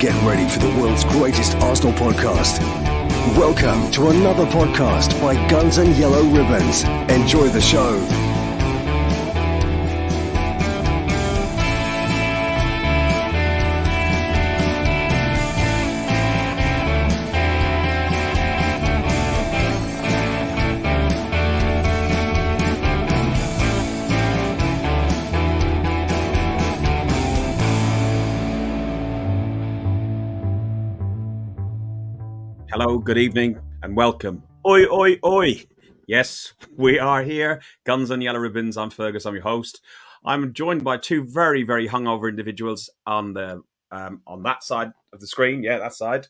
Get ready for the world's greatest Arsenal podcast. Welcome to another podcast by Guns and Yellow Ribbons. Enjoy the show. Hello, good evening, and welcome. Oi, oi, oi. Yes, we are here. Guns and Yellow Ribbons. I'm Fergus. I'm your host. I'm joined by two very, very hungover individuals on that side of the screen. Yeah, that side.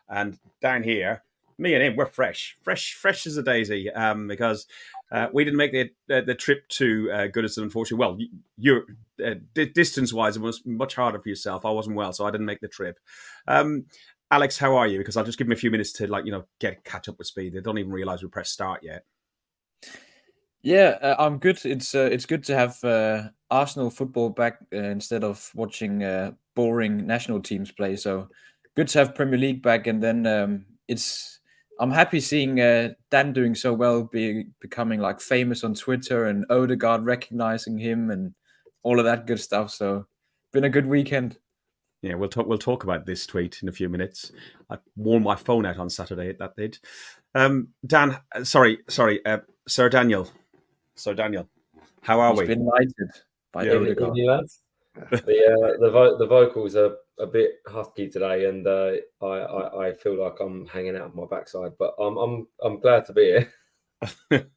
And down here, me and him, we're fresh as a daisy. Because we didn't make the trip to Goodison, unfortunately. Well, you're distance-wise, it was much harder for yourself. I wasn't well, so I didn't make the trip. Alex, how are you? Because I'll just give him a few minutes to catch up with speed. They don't even realise we pressed start yet. Yeah, I'm good. It's good to have Arsenal football back instead of watching boring national teams play. So good to have Premier League back, and then I'm happy seeing Dan doing so well, becoming like famous on Twitter, and Odegaard recognizing him and all of that good stuff. So been a good weekend. Yeah, we'll talk about this tweet in a few minutes. I wore my phone out on Saturday. That did. Dan, sorry, Sir Daniel. Sir Daniel, how are we? He's been knighted by Odegaard. The vocals are a bit husky today, and I feel like I'm hanging out of my backside. But I'm glad to be here.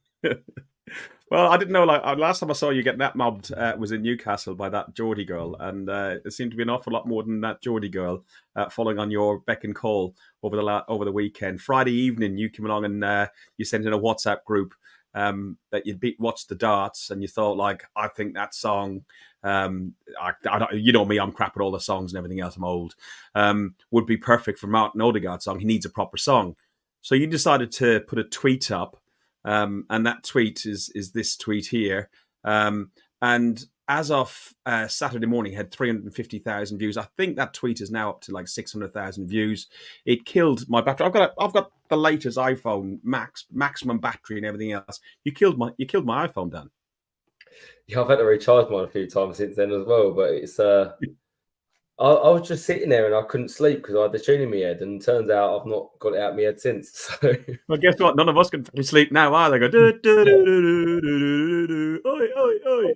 Well, I didn't know. Last time I saw you get that mobbed was in Newcastle by that Geordie girl, and there seemed to be an awful lot more than that Geordie girl following on your beck and call over the weekend. Friday evening, you came along and you sent in a WhatsApp group that you'd watched the darts, and you thought, I think that song, I don't, you know me, I'm crap at all the songs and everything else. I'm old. Would be perfect for Martin Odegaard's song. He needs a proper song, so you decided to put a tweet up. And that tweet is this tweet here. And as of Saturday morning, had 350,000 views. I think that tweet is now up to 600,000 views. It killed my battery. I've got the latest iPhone, maximum battery and everything else. You killed my iPhone, Dan. Yeah, I've had to recharge mine a few times since then as well. But it's I was just sitting there and I couldn't sleep because I had the tune in my head, and turns out I've not got it out of my head since. So. Well, guess what? None of us can sleep now either. Go do do do do do do oi oi oi.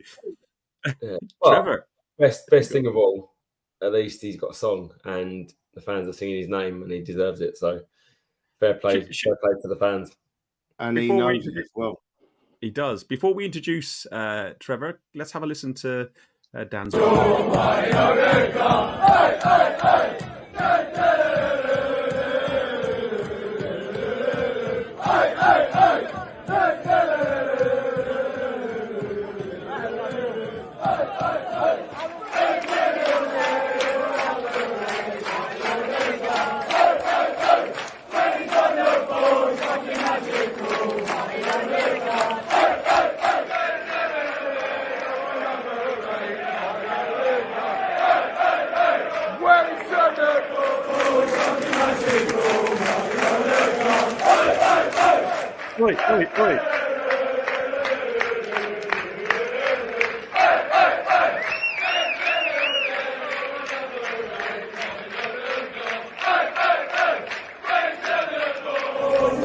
Yeah. Trevor, best thing of all, at least he's got a song and the fans are singing his name and he deserves it. So fair play to the fans. And he knows it as well. He does. Before we introduce Trevor, let's have a listen to Dan's. Oi, oi, oi.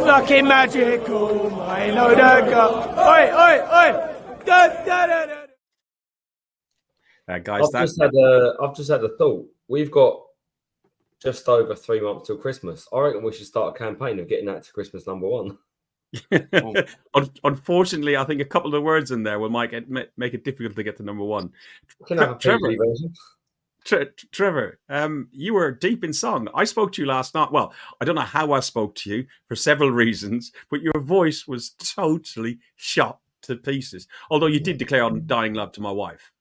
Lucky magical, my Odegaard. Oi, oi, oi. Da, da, da, da. Guys, I've just had a thought. We've got just over 3 months till Christmas. I reckon we should start a campaign of getting that to Christmas #1. Unfortunately, I think a couple of words in there make it difficult to get to #1. Trevor, you were deep in song. I spoke to you last night. Well, I don't know how I spoke to you for several reasons, but your voice was totally shot to pieces. Although you did declare on dying love to my wife.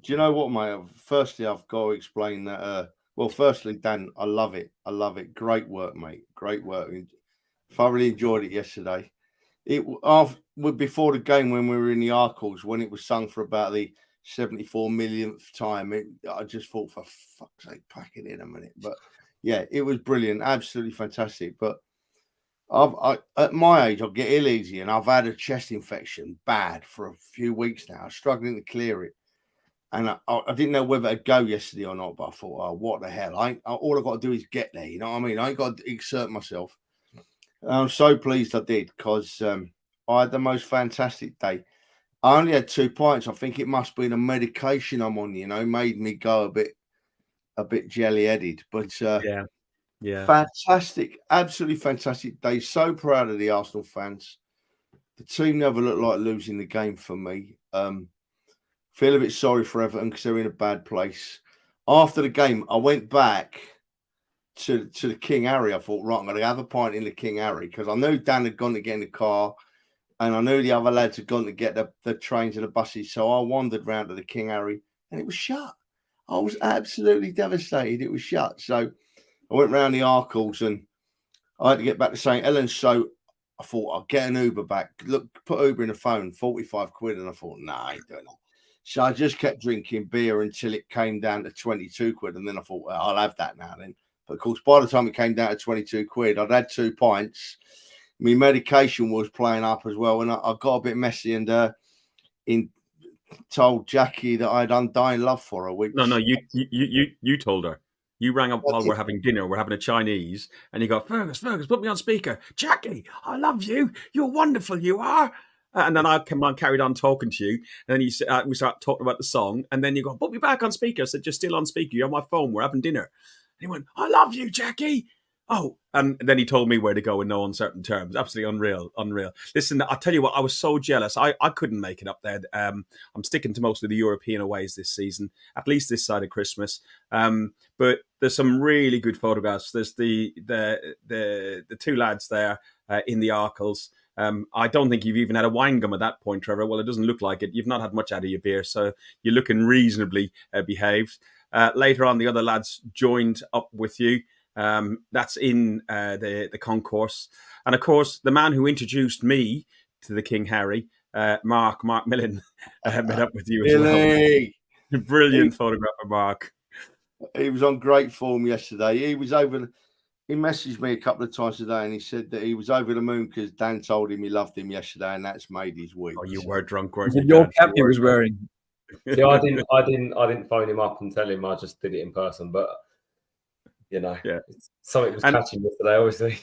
Do you know what, mate? Firstly, I've got to explain that. Well, firstly, Dan, I love it. Great work, mate. Great work. Thoroughly enjoyed it yesterday. Before the game, when we were in the Arkles, when it was sung for about the 74 millionth time. I just thought, for fuck's sake, pack it in a minute. But yeah, it was brilliant, absolutely fantastic. But at my age, I'll get ill easy, and I've had a chest infection bad for a few weeks now, struggling to clear it. And I didn't know whether to go yesterday or not, but I thought, oh, what the hell? All I've got to do is get there. You know what I mean? I ain't got to exert myself. And I'm so pleased I did, because I had the most fantastic day. I only had 2 pints. I think it must be the medication I'm on, made me go a bit jelly-headed. But yeah, fantastic, absolutely fantastic day. So proud of the Arsenal fans. The team never looked like losing the game for me. Feel a bit sorry for Everton because they're in a bad place. After the game, I went back to the King Harry. I thought, right, I'm going to have a pint in the King Harry, because I knew Dan had gone to get in the car, and I knew the other lads had gone to get the trains and the buses. So I wandered round to the King Harry, and it was shut. I was absolutely devastated. It was shut. So I went round the Arkles, and I had to get back to St. Helens. So I thought, I'll get an Uber back. Look, put Uber in the phone, 45 quid. And I thought, nah, I ain't doing that. So I just kept drinking beer until it came down to 22 quid. And then I thought, well, I'll have that now then. But of course, by the time it came down to 22 quid, I'd had 2 pints. My medication was playing up as well. And I got a bit messy and told Jackie that I'd undying love for her. No, you told her. You rang up while we're having dinner. We're having a Chinese, and you go, Fergus, put me on speaker. Jackie, I love you. You're wonderful. You are. And then I carried on talking to you. And then we start talking about the song. And then you go, put me back on speaker. I said, you're still on speaker. You're on my phone. We're having dinner. And he went, I love you, Jackie. Oh, and then he told me where to go in no uncertain terms. Absolutely unreal. Listen, I'll tell you what, I was so jealous. I couldn't make it up there. I'm sticking to most of the European aways this season, at least this side of Christmas. But there's some really good photographs. There's the 2 lads there in the Arkles. I don't think you've even had a wine gum at that point, Trevor. Well, it doesn't look like it. You've not had much out of your beer, so you're looking reasonably behaved. Later on, the other lads joined up with you. That's in the concourse. And of course, the man who introduced me to the King Harry, Mark Millen, met up with you as well. Brilliant photograph of Mark. He was on great form yesterday. He messaged me a couple of times today, and he said that he was over the moon because Dan told him he loved him yesterday, and that's made his week. Oh, you were drunk, weren't you? Your cap he was wearing. Yeah, I didn't phone him up and tell him. I just did it in person, but something was catching yesterday, obviously.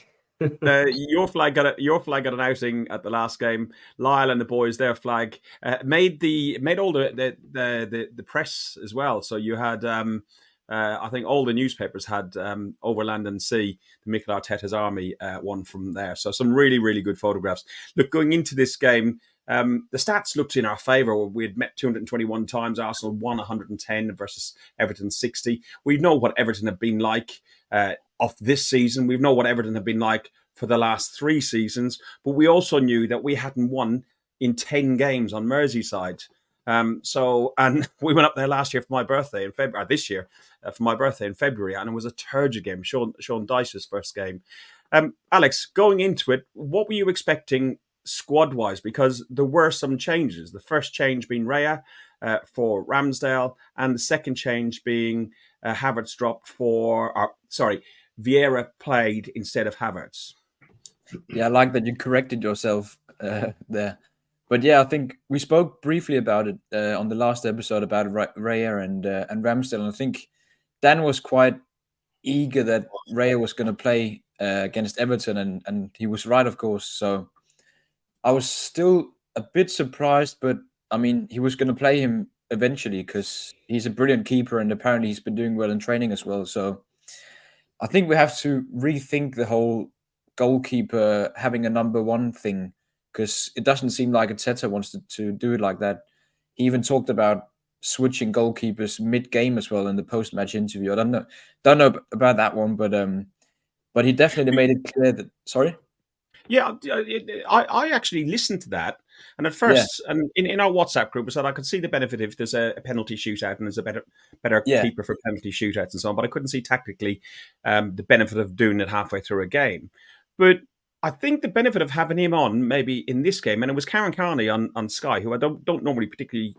Your flag got an outing at the last game. Lyle and the boys, their flag made all the press as well. So you had I think all the newspapers had Overland and Sea, the Mikel Arteta's Army one from there. So some really, really good photographs. Look, going into this game, the stats looked in our favour. We had met 221 times. Arsenal won 110 versus Everton 60. We know what Everton have been like of this season. We know what Everton have been like for the last 3 seasons. But we also knew that we hadn't won in 10 games on Merseyside. And we went up there last year for my birthday in February, this year for my birthday in February, and it was a turgid game, Sean Dyche's first game. Alex, going into it, what were you expecting squad-wise? Because there were some changes. The first change being Raya for Ramsdale, and the second change being Havertz dropped Vieira played instead of Havertz. Yeah, I like that you corrected yourself there. But yeah, I think we spoke briefly about it on the last episode about Raya and Ramsdale. And I think Dan was quite eager that Raya was going to play against Everton, and he was right, of course. So I was still a bit surprised, but I mean, he was going to play him eventually because he's a brilliant keeper, and apparently he's been doing well in training as well. So I think we have to rethink the whole goalkeeper having a number one thing, because it doesn't seem like Arteta wants to do it like that. He even talked about switching goalkeepers mid-game as well in the post-match interview. I don't know about that one, but he definitely made it clear that. Sorry. Yeah, I actually listened to that, and at first, and in our WhatsApp group, we said I could see the benefit if there's a penalty shootout and there's a better keeper for penalty shootouts and so on, but I couldn't see tactically the benefit of doing it halfway through a game. But I think the benefit of having him on maybe in this game, and it was Karen Carney on Sky, who I don't normally particularly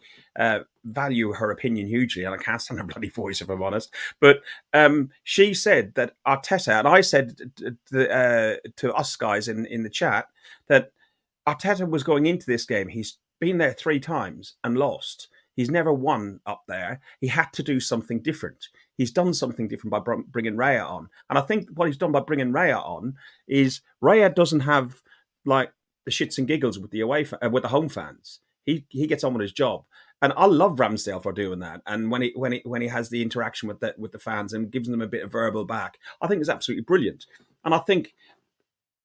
value her opinion hugely, and I can't stand her bloody voice if I'm honest. But she said that Arteta, and I said to us guys in the chat that Arteta was going into this game. He's been there 3 times and lost. He's never won up there. He had to do something different. He's done something different by bringing Raya on. And I think what he's done by bringing Raya on is Raya doesn't have like the shits and giggles with the with the home fans. He gets on with his job. And I love Ramsdale for doing that. And when he has the interaction with the fans and gives them a bit of verbal back, I think it's absolutely brilliant. And I think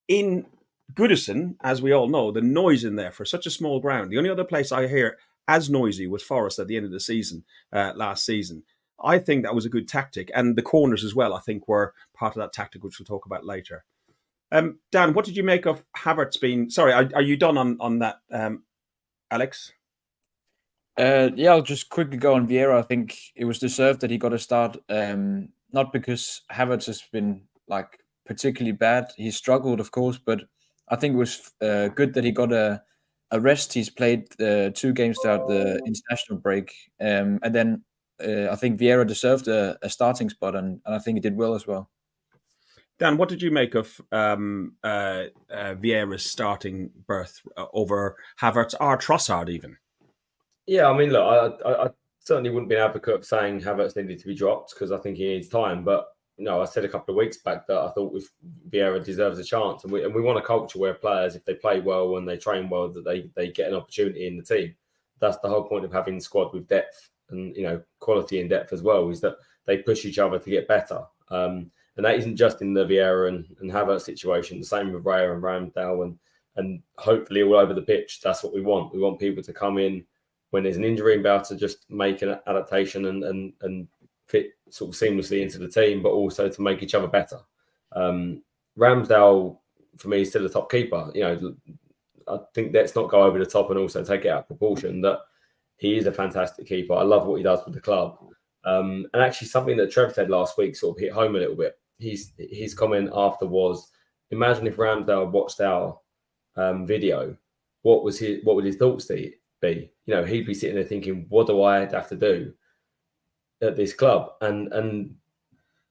in Goodison, as we all know, the noise in there for such a small ground. The only other place I hear as noisy was Forest at the end of the season, last season. I think that was a good tactic. And the corners as well, I think, were part of that tactic, which we'll talk about later. Dan, what did you make of Havertz being... Sorry, are you done on that, Alex? Yeah, I'll just quickly go on Vieira. I think it was deserved that he got a start. Not because Havertz has been like particularly bad. He struggled, of course, but I think it was good that he got a rest. He's played 2 games throughout the international break. And then I think Vieira deserved a starting spot, and I think he did well as well. Dan, what did you make of Vieira's starting berth over Havertz or Trossard even? Yeah, I mean, look, I certainly wouldn't be an advocate of saying Havertz needed to be dropped because I think he needs time. But, I said a couple of weeks back that I thought if Vieira deserves a chance. And we want a culture where players, if they play well and they train well, that they get an opportunity in the team. That's the whole point of having a squad with depth and, quality and depth as well, is that they push each other to get better. And that isn't just in the Vieira and Havertz situation. The same with Raya and Ramsdale and hopefully all over the pitch. That's what we want. We want people to come in when there's an injury and be able to just make an adaptation and fit sort of seamlessly into the team, but also to make each other better. Ramsdale, for me, is still a top keeper. I think let's not go over the top and also take it out of proportion that he is a fantastic keeper. I love what he does with the club. And actually something that Trev said last week sort of hit home a little bit. His comment after was, imagine if Ramsdale watched our video, what would his thoughts be? He'd be sitting there thinking, what do I have to do at this club? And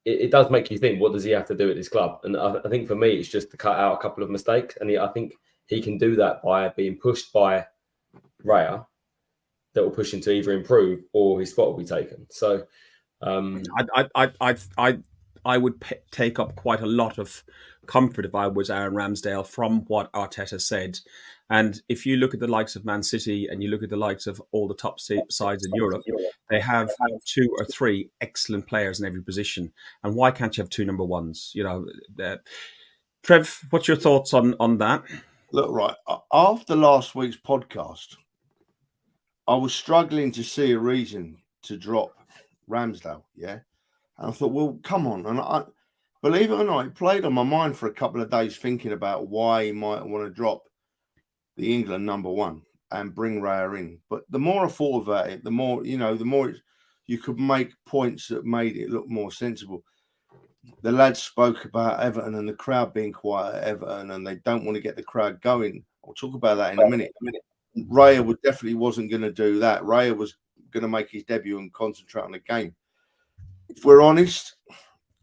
it does make you think, what does he have to do at this club? And I think for me, it's just to cut out a couple of mistakes. And I think he can do that by being pushed by Raya that will push him to either improve or his spot will be taken. So I would take up quite a lot of comfort if I was Aaron Ramsdale from what Arteta said. And if you look at the likes of Man City and you look at the likes of all the top sides in Europe, they have 2 or 3 excellent players in every position. And why can't you have 2 number ones? Trev, what's your thoughts on that? Look, right, after last week's podcast, I was struggling to see a reason to drop Ramsdale, yeah? And I thought, well, come on. And I believe it or not, it played on my mind for a couple of days thinking about why he might want to drop the England number 1 and bring Raya in. But the more I thought about it, the more you could make points that made it look more sensible. The lads spoke about Everton and the crowd being quiet at Everton and they don't want to get the crowd going. I'll talk about that in a minute. Raya definitely wasn't going to do that. Raya was going to make his debut and concentrate on the game. If we're honest,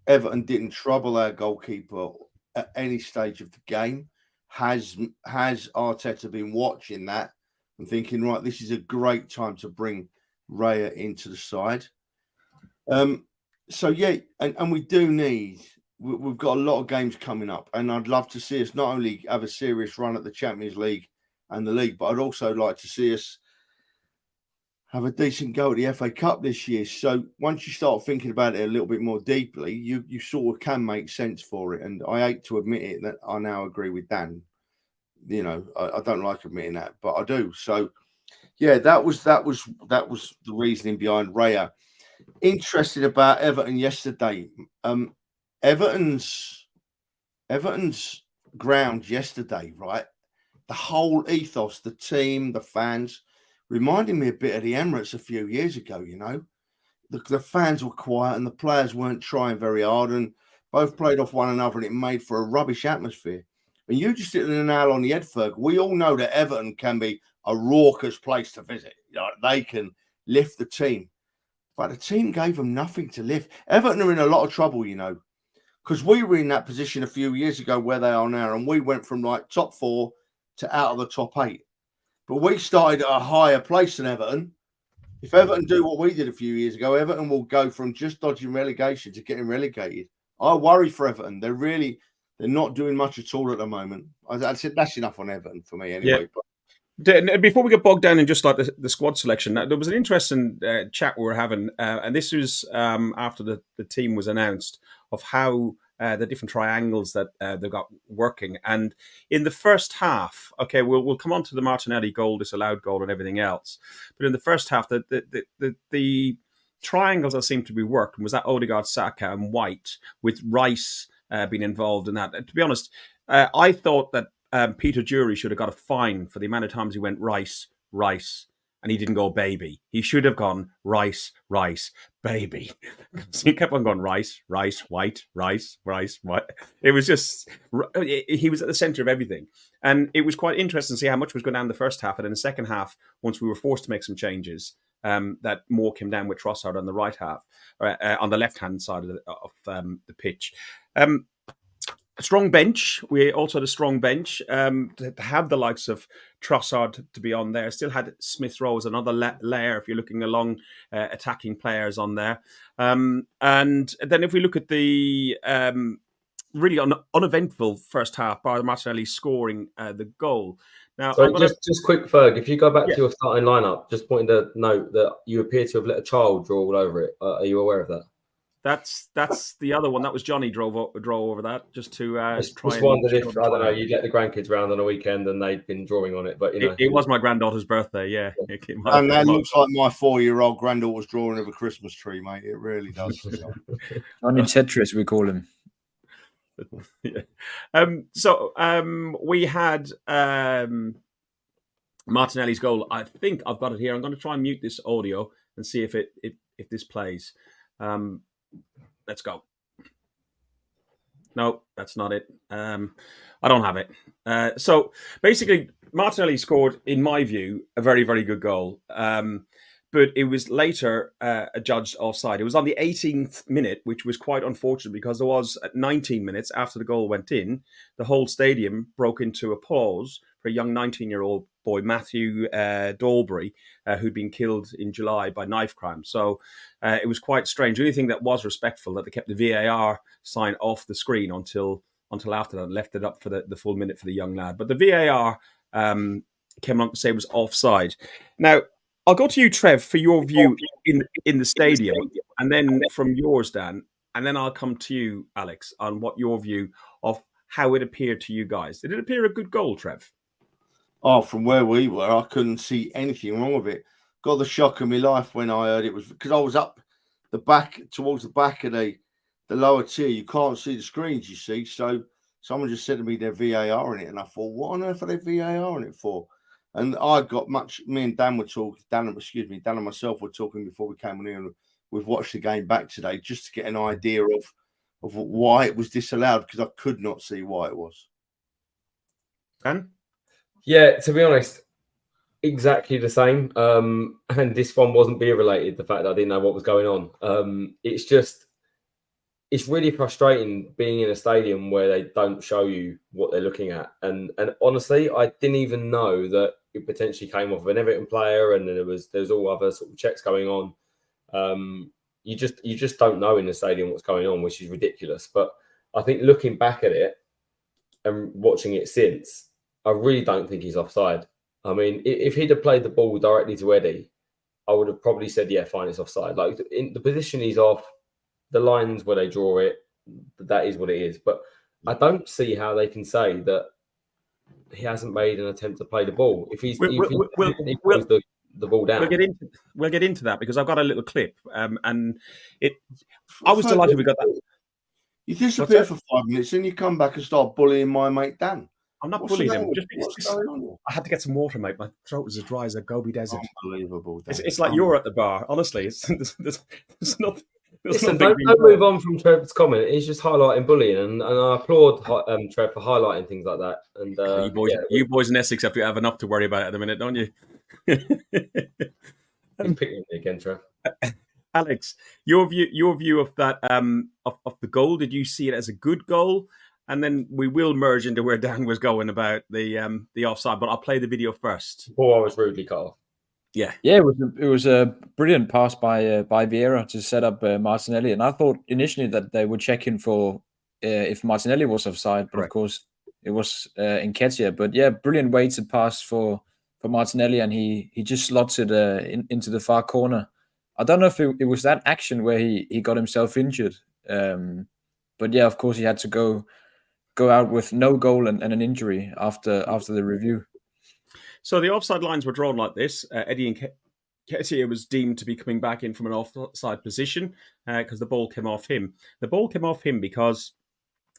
Everton didn't trouble our goalkeeper at any stage of the game. Has Arteta been watching that and thinking, right, this is a great time to bring Raya into the side? So, yeah, and we do we've got a lot of games coming up, and I'd love to see us not only have a serious run at the Champions League and the league, but I'd also like to see us have a decent go at the FA Cup this year. So once you start thinking about it a little bit more deeply, you sort of can make sense for it. And I hate to admit it that I now agree with Dan. I don't like admitting that, but I do. So yeah, that was the reasoning behind Raya. Interested about Everton yesterday. Everton's ground yesterday, right? The whole ethos, the team, the fans, reminding me a bit of the Emirates a few years ago, The fans were quiet and the players weren't trying very hard and both played off one another and it made for a rubbish atmosphere. And you just hit the nail on the head, Ferg. We all know that Everton can be a raucous place to visit. They can lift the team. But the team gave them nothing to lift. Everton are in a lot of trouble, because we were in that position a few years ago where they are now, and we went from like top 4 to out of the top 8. But we started at a higher place than Everton. If Everton do what we did a few years ago, Everton will go from just dodging relegation to getting relegated. I worry for Everton. They're not doing much at all at the moment. I said that's enough on Everton for me anyway. Yeah. Before we get bogged down in just like the squad selection, there was an interesting chat we were having, and this was after the team was announced, of how the different triangles that they've got working. And in the first half, okay, we'll come on to the Martinelli goal, disallowed goal, and everything else. But in the first half, the triangles that seemed to be working was that Odegaard, Saka, and White, with Rice being involved in that. To be honest, I thought that Peter Jury should have got a fine for the amount of times he went Rice, and he didn't go baby. He should have gone Rice, baby. So he kept on going Rice, White, Rice, White. It was just, he was at the centre of everything. And it was quite interesting to see how much was going down in the first half. And in the second half, once we were forced to make some changes, that more came down with Trossard on the right half, on the left-hand side of the pitch. A strong bench. We also had a strong bench. To have the likes of Trossard to be on there. Still had Smith Rowe as another layer if you're looking along attacking players on there. And then if we look at the really uneventful first half, bar Martinelli scoring the goal. Now, so just quick, Ferg, if you go back to your starting lineup, just pointing to note that you appear to have let a child draw all over it. Are you aware of that? That's the other one. That was Johnny drove over that just to try. Just wondered if I don't know, you get the grandkids round on a weekend and they've been drawing on it, but it was my granddaughter's birthday. Yeah, and that looks like my 4-year-old granddaughter's drawing of a Christmas tree, mate. It really does. Johnny Tetris, we call him. Yeah. So we had Martinelli's goal. I think I've got it here. I'm going to try and mute this audio and see if this plays. Let's go. No, that's not it. I don't have it. So basically, Martinelli scored, in my view, a very, very good goal. But it was later adjudged offside. It was on the 18th minute, which was quite unfortunate because there was, at 19 minutes after the goal went in, the whole stadium broke into applause for a young 19-year-old boy, Matthew Dalbury, who'd been killed in July by knife crime. So it was quite strange. The only thing that was respectful, that they kept the VAR sign off the screen until after that and left it up for the full minute for the young lad. But the VAR came along to say it was offside. Now, I'll go to you, Trev, for your view in the stadium, and then from yours, Dan, and then I'll come to you, Alex, on what your view of how it appeared to you guys. Did it appear a good goal, Trev? Oh, from where we were, I couldn't see anything wrong with it. Got the shock of my life when I heard it was because I was up the back towards the back of the lower tier. You can't see the screens, you see. So someone just said to me they're VAR in it, and I thought, what on earth are they VAR in it for? And I got me and Dan were talking. Dan and myself were talking before we came on here, and we've watched the game back today just to get an idea of why it was disallowed, because I could not see why it was. Dan? Yeah, to be honest, exactly the same. And this one wasn't beer related, the fact that I didn't know what was going on. It's really frustrating being in a stadium where they don't show you what they're looking at. And honestly, I didn't even know that it potentially came off of an Everton player, and there's all other sort of checks going on. You just don't know in the stadium what's going on, which is ridiculous. But I think looking back at it and watching it since, I really don't think he's offside. I mean, if he'd have played the ball directly to Eddie, I would have probably said, yeah, fine, it's offside. Like, in the position he's off, the lines where they draw it, that is what it is. But I don't see how they can say that he hasn't made an attempt to play the ball. If he throws the ball down. We'll get into that, because I've got a little clip, and I was delighted we got that. You disappear for 5 minutes and you come back and start bullying my mate Dan. I'm not bullying him. I had to get some water, mate. My throat was as dry as a Gobi Desert. Unbelievable. It's like you're at the bar. Honestly, there's Listen, don't move on from Trev's comment. He's just highlighting bullying, and I applaud Trev for highlighting things like that. And you boys in Essex have enough to worry about at the minute, don't you? He's picking me again, Trev. Alex, your view of that of the goal. Did you see it as a good goal? And then we will merge into where Dan was going about the offside. But I'll play the video first. Before I was rudely cut off. Yeah. It was a brilliant pass by Vieira to set up Martinelli, and I thought initially that they would check in for if Martinelli was offside, but Of course it was Nketiah. But yeah, brilliant way to pass for Martinelli, and he just slots it into the far corner. I don't know if it was that action where he got himself injured, but yeah, of course he had to go out with no goal and an injury after the review. So the offside lines were drawn like this. Eddie Nketiah was deemed to be coming back in from an offside position because the ball came off him. The ball came off him because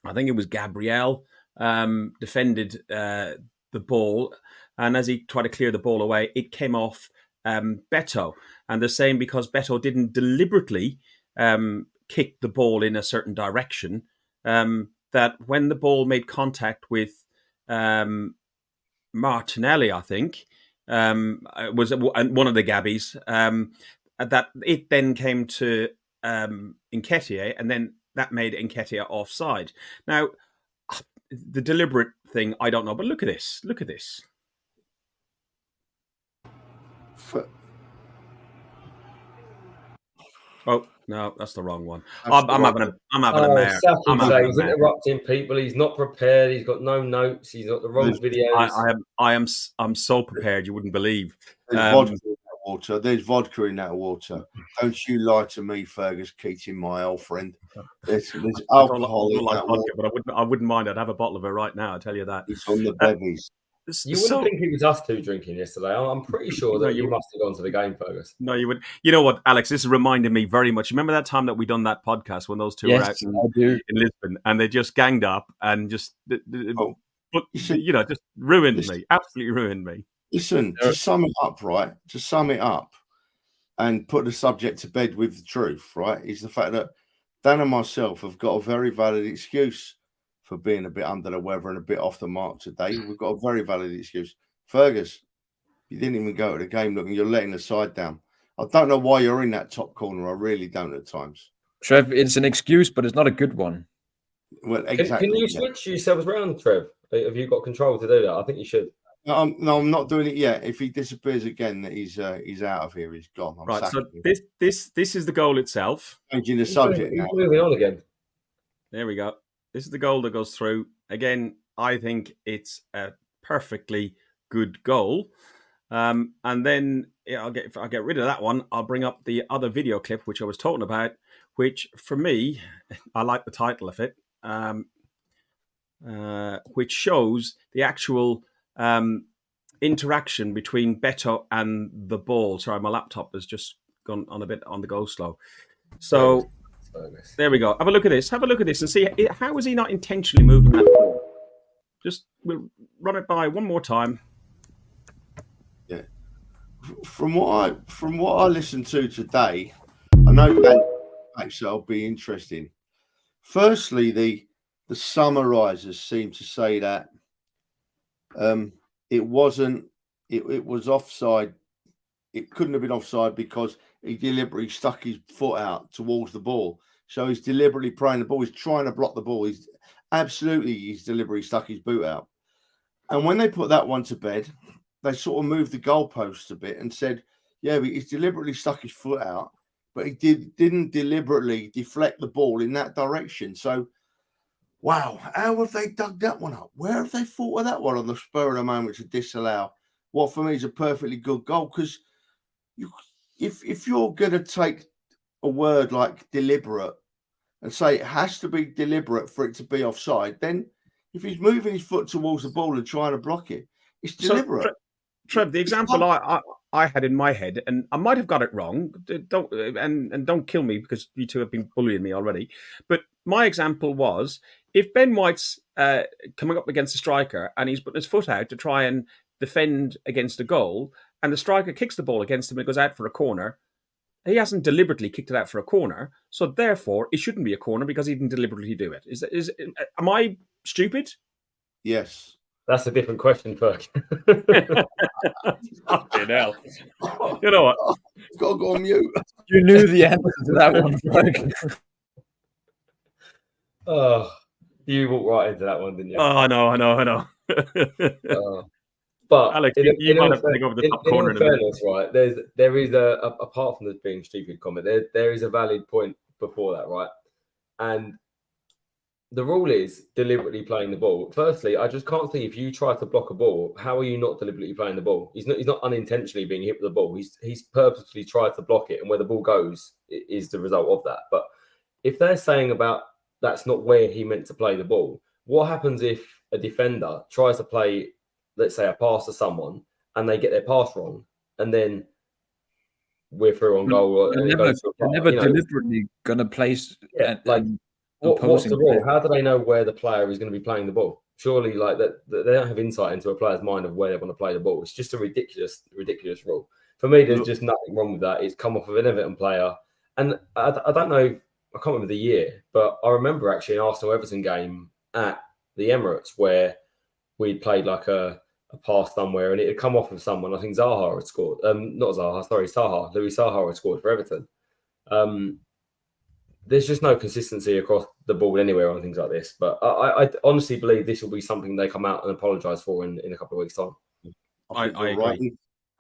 I think it was Gabriel defended the ball, and as he tried to clear the ball away, it came off Beto. And the same because Beto didn't deliberately kick the ball in a certain direction, that when the ball made contact with Martinelli, I think, was one of the Gabbies, that it then came to Nketiah, and then that made Nketiah offside. Now, the deliberate thing, I don't know, but look at this. Look at this. Oh no, that's the wrong one. I'm having a mare. He's interrupting people. He's not prepared. He's got no notes. He's got the wrong videos. I'm so prepared you wouldn't believe. There's vodka in that water. Don't you lie to me, Fergus Keating, my old friend. There's alcohol in that water. But I wouldn't mind. I'd have a bottle of it right now. I tell you that. It's on the bevies. You wouldn't think it was us two drinking yesterday. I'm pretty sure that you must have gone to the game, Fergus. No, you would. You know what, Alex? This is reminding me very much. Remember that time that we done that podcast when those two were out in Lisbon, and they just ganged up and just, just ruined me. Absolutely ruined me. Listen, to sum it up, right? To sum it up, and put the subject to bed with the truth, right? Is the fact that Dan and myself have got a very valid excuse for being a bit under the weather and a bit off the mark today. We've got a very valid excuse. Fergus, you didn't even go to the game looking, you're letting the side down. I don't know why you're in that top corner. I really don't at times. Trev, it's an excuse, but it's not a good one. Well, exactly. Can you switch yourselves around, Trev? Have you got control to do that? I think you should. No, I'm not doing it yet. If he disappears again, he's out of here. He's gone. Right. So this is the goal itself. Changing the subject now. Moving on again. There we go. This is the goal that goes through. Again, I think it's a perfectly good goal. And then if I get rid of that one, I'll bring up the other video clip, which I was talking about, which for me, I like the title of it, which shows the actual interaction between Beto and the ball. Sorry, my laptop has just gone on a bit on the go slow. So there we go. Have a look at this. Have a look at this and see how is he not intentionally moving that ball. Just we'll run it by one more time. Yeah. From what I listened to today, I know that actually will be interesting. Firstly, the summarisers seem to say that it wasn't. It was offside. It couldn't have been offside because he deliberately stuck his foot out towards the ball. So he's deliberately praying the ball. He's trying to block the ball. He's deliberately stuck his boot out. And when they put that one to bed, they sort of moved the goalposts a bit and said, yeah, but he's deliberately stuck his foot out, but he didn't deliberately deflect the ball in that direction. So, wow, how have they dug that one up? Where have they thought of that one on the spur of the moment to disallow what for me is a perfectly good goal? Because if you're going to take a word like deliberate and say it has to be deliberate for it to be offside, then if he's moving his foot towards the ball and trying to block it, it's deliberate. So, Trev, the example I had in my head, and I might have got it wrong, don't kill me because you two have been bullying me already, but my example was if Ben White's coming up against a striker and he's putting his foot out to try and defend against a goal, and the striker kicks the ball against him and it goes out for a corner, he hasn't deliberately kicked it out for a corner, so therefore it shouldn't be a corner because he didn't deliberately do it. Am I stupid? Yes. That's a different question, Ferg. Fucking hell. You know what? I've got to go on mute. You knew the answer to that one, Ferg. Oh, you walked right into that one, didn't you? Oh, I know. But Alex, you might have to take over the top corner in all fairness, right? There is apart from this being stupid comment, there is a valid point before that, right? And the rule is deliberately playing the ball. Firstly, I just can't see if you try to block a ball, how are you not deliberately playing the ball? He's not unintentionally being hit with the ball. He's purposely tried to block it, and where the ball goes is the result of that. But if they're saying about that's not where he meant to play the ball, what happens if a defender tries to play, let's say, a pass to someone and they get their pass wrong, and then we're through on goal? They're never deliberately going to place what's the rule? player. How do they know where the player is going to be playing the ball? Surely, like that, they don't have insight into a player's mind of where they want to play the ball. It's just a ridiculous rule. For me, there's just nothing wrong with that. It's come off of an Everton player, and I don't know. I can't remember the year, but I remember actually an Arsenal-Everton game at the Emirates where we'd played like a pass somewhere, and it had come off of someone. I think Zaha had scored. Not Zaha, sorry, Saha. Louis Saha had scored for Everton. There's just no consistency across the board anywhere on things like this. But I honestly believe this will be something they come out and apologise for in a couple of weeks' time. I agree. Right.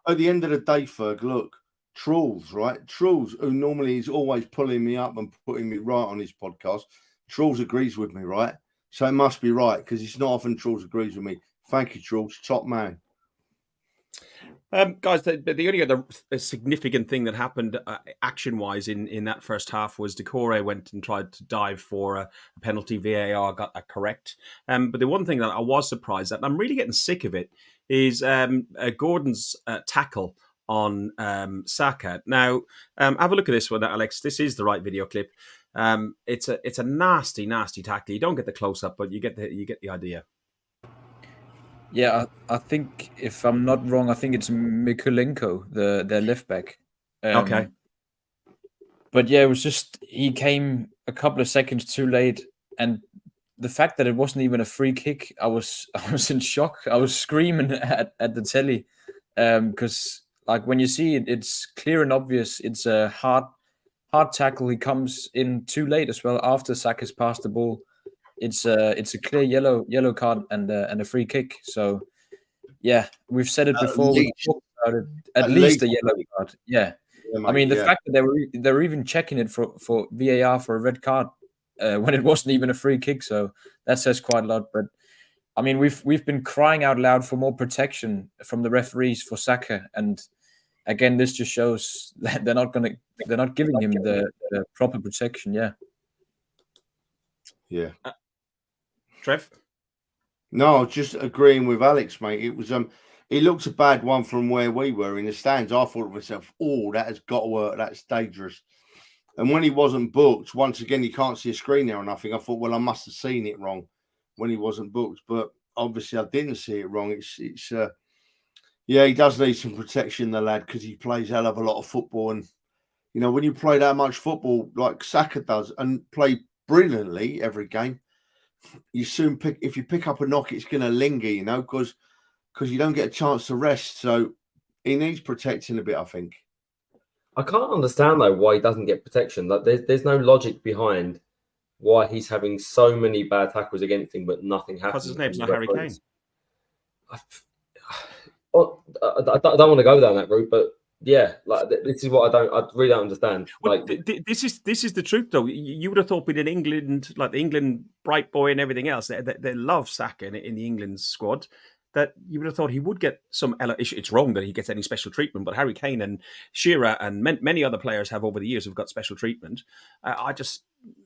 At the end of the day, Ferg, look, Trulls, right? Trulls, who normally is always pulling me up and putting me right on his podcast, Trulls agrees with me, right? So it must be right, because it's not often Trulls agrees with me. Thank you, Trulls. Top man. Guys, the only other significant thing that happened action-wise in that first half was Decore went and tried to dive for a penalty. VAR got that correct. But the one thing that I was surprised at, and I'm really getting sick of it, is Gordon's tackle on Saka. Now, have a look at this one, Alex. This is the right video clip. It's a nasty tackle. You don't get the close-up, but you get the idea. Yeah, I think if I'm not wrong, I think it's Mikulenko, their left back. Okay. But yeah, it was just he came a couple of seconds too late, and the fact that it wasn't even a free kick, I was in shock. I was screaming at the telly because like when you see it, it's clear and obvious. It's a hard tackle. He comes in too late as well after Saka's passed the ball. It's a clear yellow card and a free kick. So yeah, we've said it before. We talked about it. At least a yellow card. Yeah. I mean, the fact that they were even checking it for VAR for a red card when it wasn't even a free kick. So that says quite a lot. But I mean, we've been crying out loud for more protection from the referees for Saka, and again, this just shows that they're not giving him the proper protection. Yeah. Yeah. Trev? No, just agreeing with Alex, mate. It was it looked a bad one from where we were in the stands. I thought to myself, oh, that has got to work. That's dangerous. And when he wasn't booked, once again, you can't see a screen there or nothing. I thought, well, I must have seen it wrong when he wasn't booked. But obviously, I didn't see it wrong. It's yeah, he does need some protection, the lad, because he plays a hell of a lot of football. And, you know, when you play that much football like Saka does and play brilliantly every game, you soon if you pick up a knock, it's going to linger, you know, because you don't get a chance to rest. So he needs protecting a bit, I think. I can't understand though why he doesn't get protection. Like there's no logic behind why he's having so many bad tackles against him, but nothing happens. Because his name's not Harry Kane. I don't want to go down that route, but yeah, like this is what I really don't understand. Well, like this is the truth, though. You would have thought with England, like the England bright boy and everything else, they love Saka in the England squad. That you would have thought he would get some. It's wrong that he gets any special treatment, but Harry Kane and Shearer and many other players have over the years have got special treatment. I just,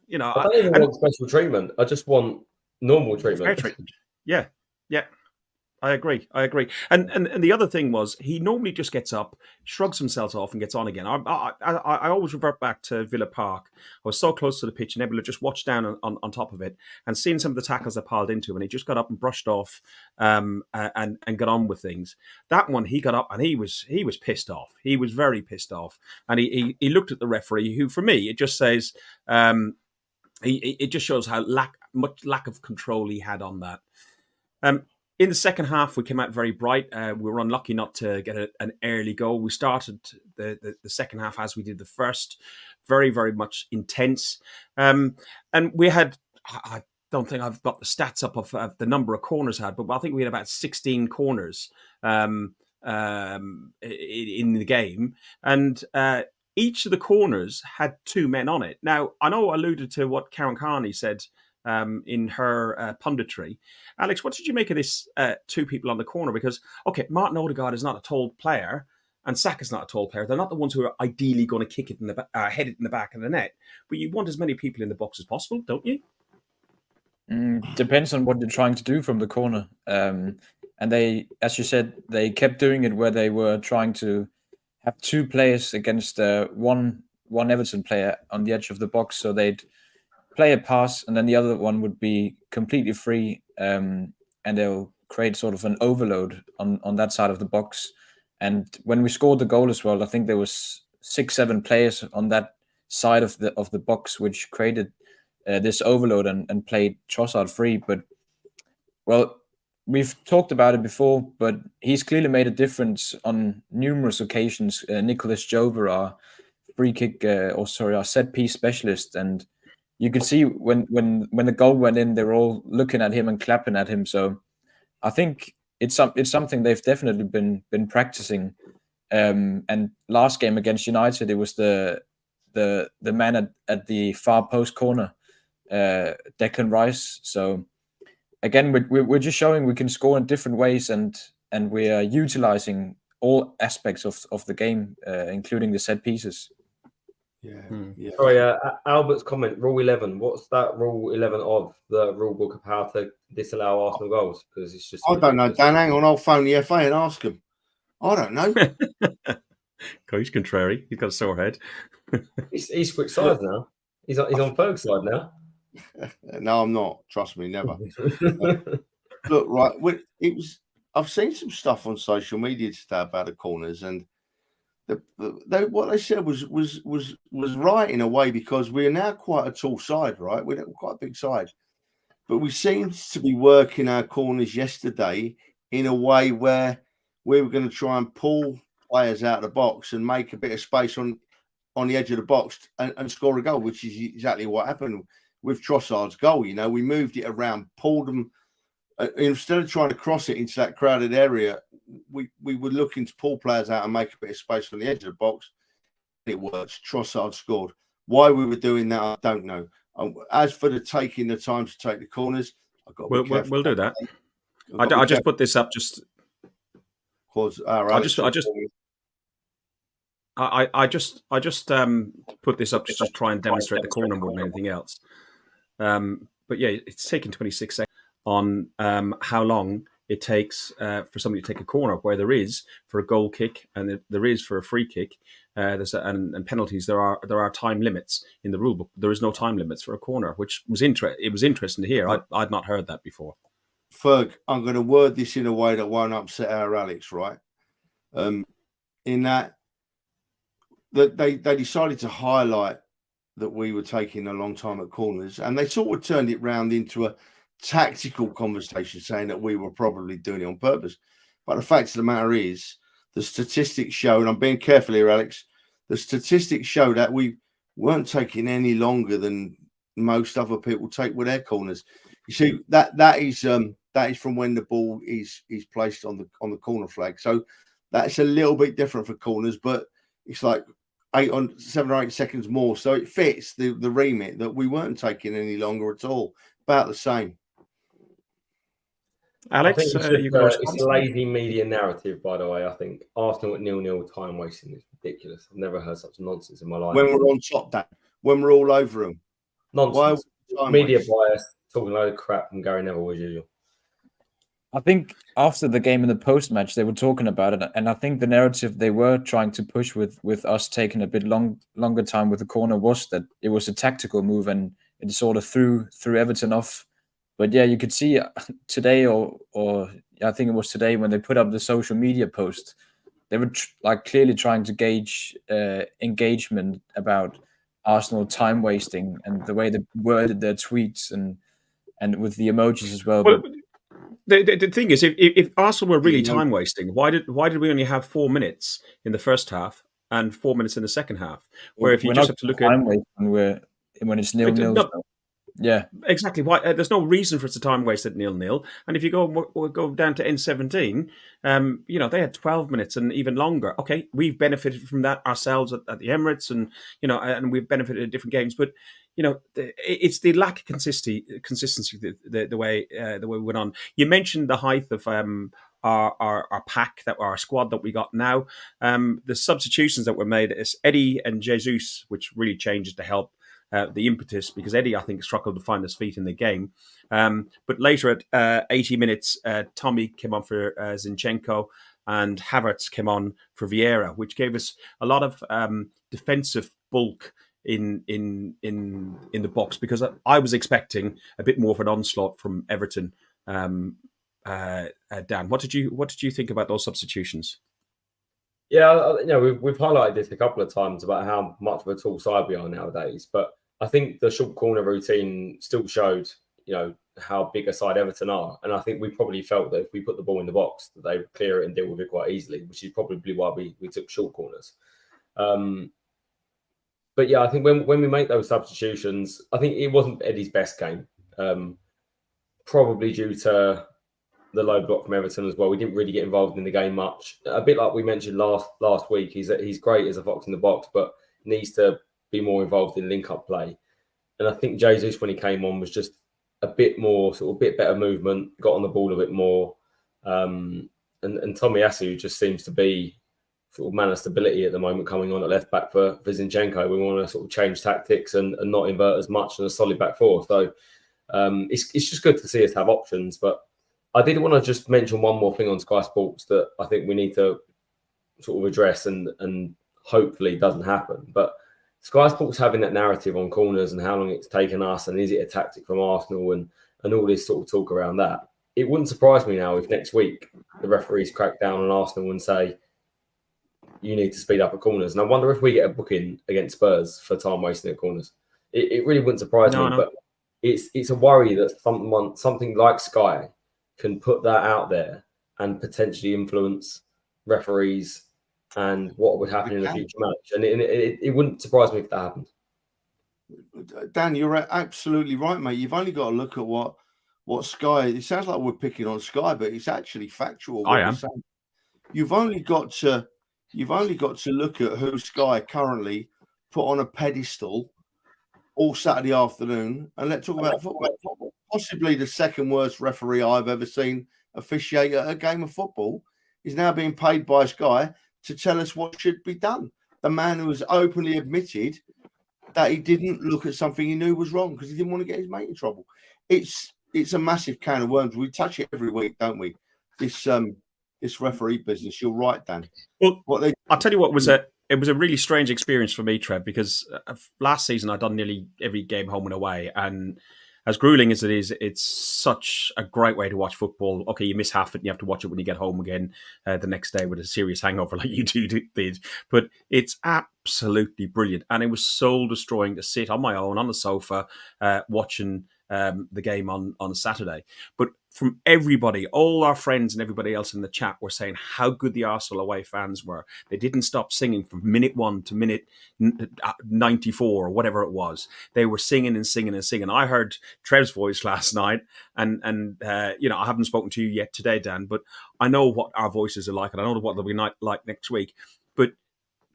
you know, I don't even want special treatment. I just want normal treatment. Fair treatment. Yeah. I agree. And the other thing was he normally just gets up, shrugs himself off, and gets on again. I always revert back to Villa Park. I was so close to the pitch and able to just watch down on top of it and seeing some of the tackles that piled into him, and he just got up and brushed off and got on with things. That one he got up and he was pissed off. He was very pissed off, and he looked at the referee, who for me it just says it just shows how much lack of control he had on that. In the second half, we came out very bright. We were unlucky not to get an early goal. We started the second half as we did the first, very, very much intense. And we had, I don't think I've got the stats up of the number of corners had, but I think we had about 16 corners in the game. And each of the corners had two men on it. Now, I know I alluded to what Karen Carney said in her punditry. Alex, what did you make of this two people on the corner? Because, okay, Martin Odegaard is not a tall player and Saka's not a tall player. They're not the ones who are ideally going to kick it head it in the back of the net. But you want as many people in the box as possible, don't you? Depends on what you're trying to do from the corner. And they, as you said, they kept doing it where they were trying to have two players against one Everton player on the edge of the box. So they'd play a pass, and then the other one would be completely free, and they'll create sort of an overload on that side of the box. And when we scored the goal as well, I think there was 6-7 players on that side of the box, which created this overload and played Trossard free. But well, we've talked about it before, but he's clearly made a difference on numerous occasions. Nicholas Jover, our our set piece specialist, and you could see when the goal went in, they were all looking at him and clapping at him. So I think it's something they've definitely been practicing. And last game against United, it was the man at the far post corner, Declan Rice. So again, we're just showing we can score in different ways, and we are utilizing all aspects of the game, including the set pieces. Yeah. Sorry, Albert's comment, Rule 11. What's that Rule 11 of the rule book of how to disallow Arsenal goals? Because it's just... I don't know, Dan. Hang on, I'll phone the FA and ask him. I don't know. God, he's contrary. He's got a sore head. he's switched sides now. He's on Fergus' side now. No, I'm not. Trust me, never. Look, right. I've seen some stuff on social media today about the corners, and what they said was right in a way, because we are now quite a tall side, right? We're quite a big side, but we seemed to be working our corners yesterday in a way where we were going to try and pull players out of the box and make a bit of space on the edge of the box and score a goal, which is exactly what happened with Trossard's goal. You know, we moved it around, pulled them. Instead of trying to cross it into that crowded area, we were looking to pull players out and make a bit of space on the edge of the box. It worked. Trossard scored. Why we were doing that, I don't know. As for taking the time to take the corners, we'll do that. I just put this up just because I just put this up just to try and demonstrate the corner more than anything else. But yeah, it's taken 26 seconds on how long it takes for somebody to take a corner, where there is for a goal kick and there is for a free kick. And penalties. There are time limits in the rule book. There is no time limits for a corner, which was it was interesting to hear. I'd not heard that before. Ferg, I'm going to word this in a way that won't upset our Alex, right? In that they decided to highlight that we were taking a long time at corners, and they sort of turned it round into a tactical conversation, saying that we were probably doing it on purpose. But the fact of the matter is, the statistics show, and I'm being careful here, Alex, the statistics show that we weren't taking any longer than most other people take with their corners. You see, that is from when the ball is placed on the corner flag. So that's a little bit different for corners, but it's like 7 or 8 seconds more. So it fits the remit that we weren't taking any longer at all. About the same. Alex, it's a lazy media narrative, by the way. I think Arsenal at 0-0 time wasting is ridiculous. I've never heard such nonsense in my life. When we're on top, Dan, when we're all over them, nonsense. Media bias, talking a load of crap from Gary Neville as usual. I think after the game in the post-match, they were talking about it, and I think the narrative they were trying to push with us taking a bit longer time with the corner was that it was a tactical move, and it sort of threw Everton off. But yeah, you could see today, or I think it was today when they put up the social media post, they were clearly trying to gauge engagement about Arsenal time wasting and the way they worded their tweets and with the emojis as well. Well, But the thing is, if Arsenal were really Yeah, no. time wasting, why did we only have 4 minutes in the first half and 4 minutes in the second half? Where if you we're just not have to look at time wasting when it's 0-0. no, So, yeah, exactly. Why? There's no reason for it's a time wasted 0-0. And if you go down to N17, they had 12 minutes and even longer. Okay, we've benefited from that ourselves at the Emirates, and and we've benefited in different games. But it's the lack of consistency the way we went on. You mentioned the height of our pack, that our squad that we got now. The substitutions that were made is Eddie and Jesus, which really changes to help the impetus, because Eddie, I think, struggled to find his feet in the game. But later at 80 minutes, Tommy came on for Zinchenko, and Havertz came on for Vieira, which gave us a lot of defensive bulk in the box, because I was expecting a bit more of an onslaught from Everton. Dan, what did you think about those substitutions? Yeah, we've highlighted this a couple of times about how much of a tall side we are nowadays, but I think the short corner routine still showed, how big a side Everton are, and I think we probably felt that if we put the ball in the box, that they would clear it and deal with it quite easily, which is probably why we took short corners. But yeah, I think when we make those substitutions, I think it wasn't Eddie's best game, probably due to the low block from Everton as well. We didn't really get involved in the game much. A bit like we mentioned last week, he's great as a fox in the box, but needs to be more involved in link-up play. And I think Jesus, when he came on, was just a bit more, sort of bit better movement, got on the ball a bit more. And Tomiyasu just seems to be sort of man of stability at the moment, coming on at left back for Zinchenko. We want to sort of change tactics and not invert as much in a solid back four. So it's just good to see us have options. But I did want to just mention one more thing on Sky Sports that I think we need to sort of address and hopefully doesn't happen. But Sky Sports having that narrative on corners and how long it's taken us, and is it a tactic from Arsenal, and all this sort of talk around that. It wouldn't surprise me now if next week the referees crack down on Arsenal and say, you need to speed up at corners. And I wonder if we get a booking against Spurs for time wasting at corners. It really wouldn't surprise me, but it's a worry that something like Sky can put that out there and potentially influence referees and what would happen in a future match. And it wouldn't surprise me if that happened. Dan, you're absolutely right, mate. You've only got to look at what Sky. It sounds like we're picking on Sky, but it's actually factual. I am. You've only got to look at who Sky currently put on a pedestal all Saturday afternoon, and let's talk about football. Possibly the second worst referee I've ever seen officiate a game of football is now being paid by Sky to tell us what should be done. The man who has openly admitted that he didn't look at something he knew was wrong because he didn't want to get his mate in trouble. It's a massive can of worms. We touch it every week, don't we? This referee business. You're right, Dan. Well, I'll tell you what it was a really strange experience for me, Trev, because last season I'd done nearly every game home and away, and as grueling as it is, it's such a great way to watch football. Okay, you miss half it and you have to watch it when you get home again the next day with a serious hangover like you two did. But it's absolutely brilliant. And it was soul destroying to sit on my own on the sofa watching the game on Saturday. But from everybody, all our friends and everybody else in the chat were saying how good the Arsenal away fans were. They didn't stop singing from minute 1 to minute 94 or whatever it was. They were singing and singing and singing. I heard Trev's voice last night, and I haven't spoken to you yet today, Dan, but I know what our voices are like, and I know what they'll be like next week. But